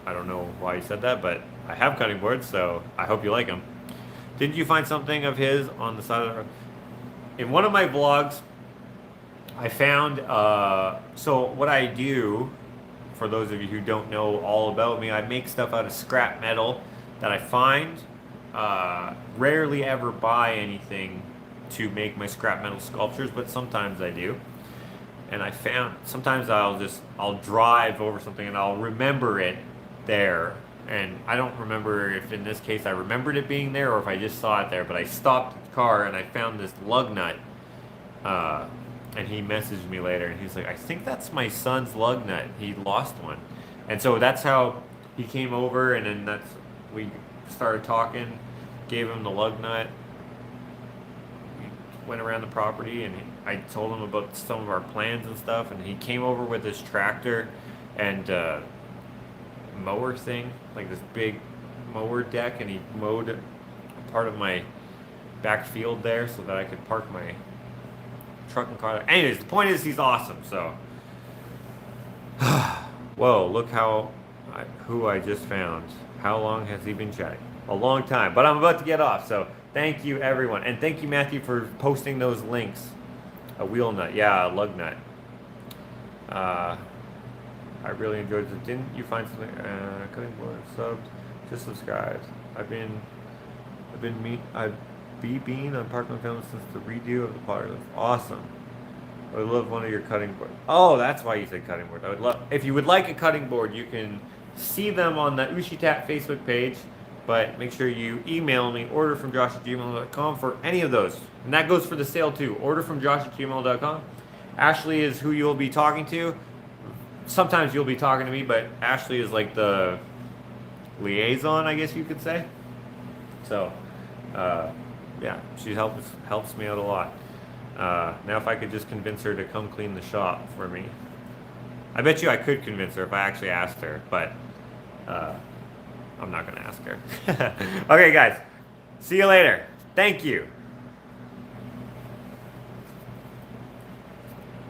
Speaker 1: I don't know why you said that, but I have cutting boards, so I hope you like them. Didn't you find something of his on the side of the road? In one of my vlogs, I found, so what I do, for those of you who don't know all about me, I make stuff out of scrap metal that I find. Rarely ever buy anything to make my scrap metal sculptures, but sometimes I do. And I found, sometimes I'll drive over something and I'll remember it there. And I don't remember if in this case I remembered it being there or if I just saw it there, but I stopped the car and I found this lug nut. And he messaged me later and he's like, I think that's my son's lug nut. He lost one. And so that's how he came over, and then we started talking, gave him the lug nut. We went around the property and I told him about some of our plans and stuff, and he came over with his tractor and mower thing, like this big mower deck, and he mowed a part of my back field there so that I could park my truck and car. Anyways, the point is he's awesome, so. Whoa, look who I just found. How long has he been chatting? A long time, but I'm about to get off, so thank you everyone. And thank you, Matthew, for posting those links. A wheel nut, yeah, a lug nut. I really enjoyed it. Didn't you find something? Cutting board, subbed, just subscribed. I've been on Parkland Films since the redo of the podcast. Awesome. I would love one of your cutting boards. Oh, that's why you said cutting board. I would love, if you would like a cutting board, you can see them on the Ushitat Facebook page, but make sure you email me, orderfromjosh@gmail.com for any of those. And that goes for the sale too, orderfromjosh@gmail.com. Ashley is who you'll be talking to. Sometimes you'll be talking to me, but Ashley is like the liaison, I guess you could say. So, yeah, she helps me out a lot. Now if I could just convince her to come clean the shop for me. I bet you I could convince her if I actually asked her, but I'm not going to ask her. Okay, guys. See you later. Thank you.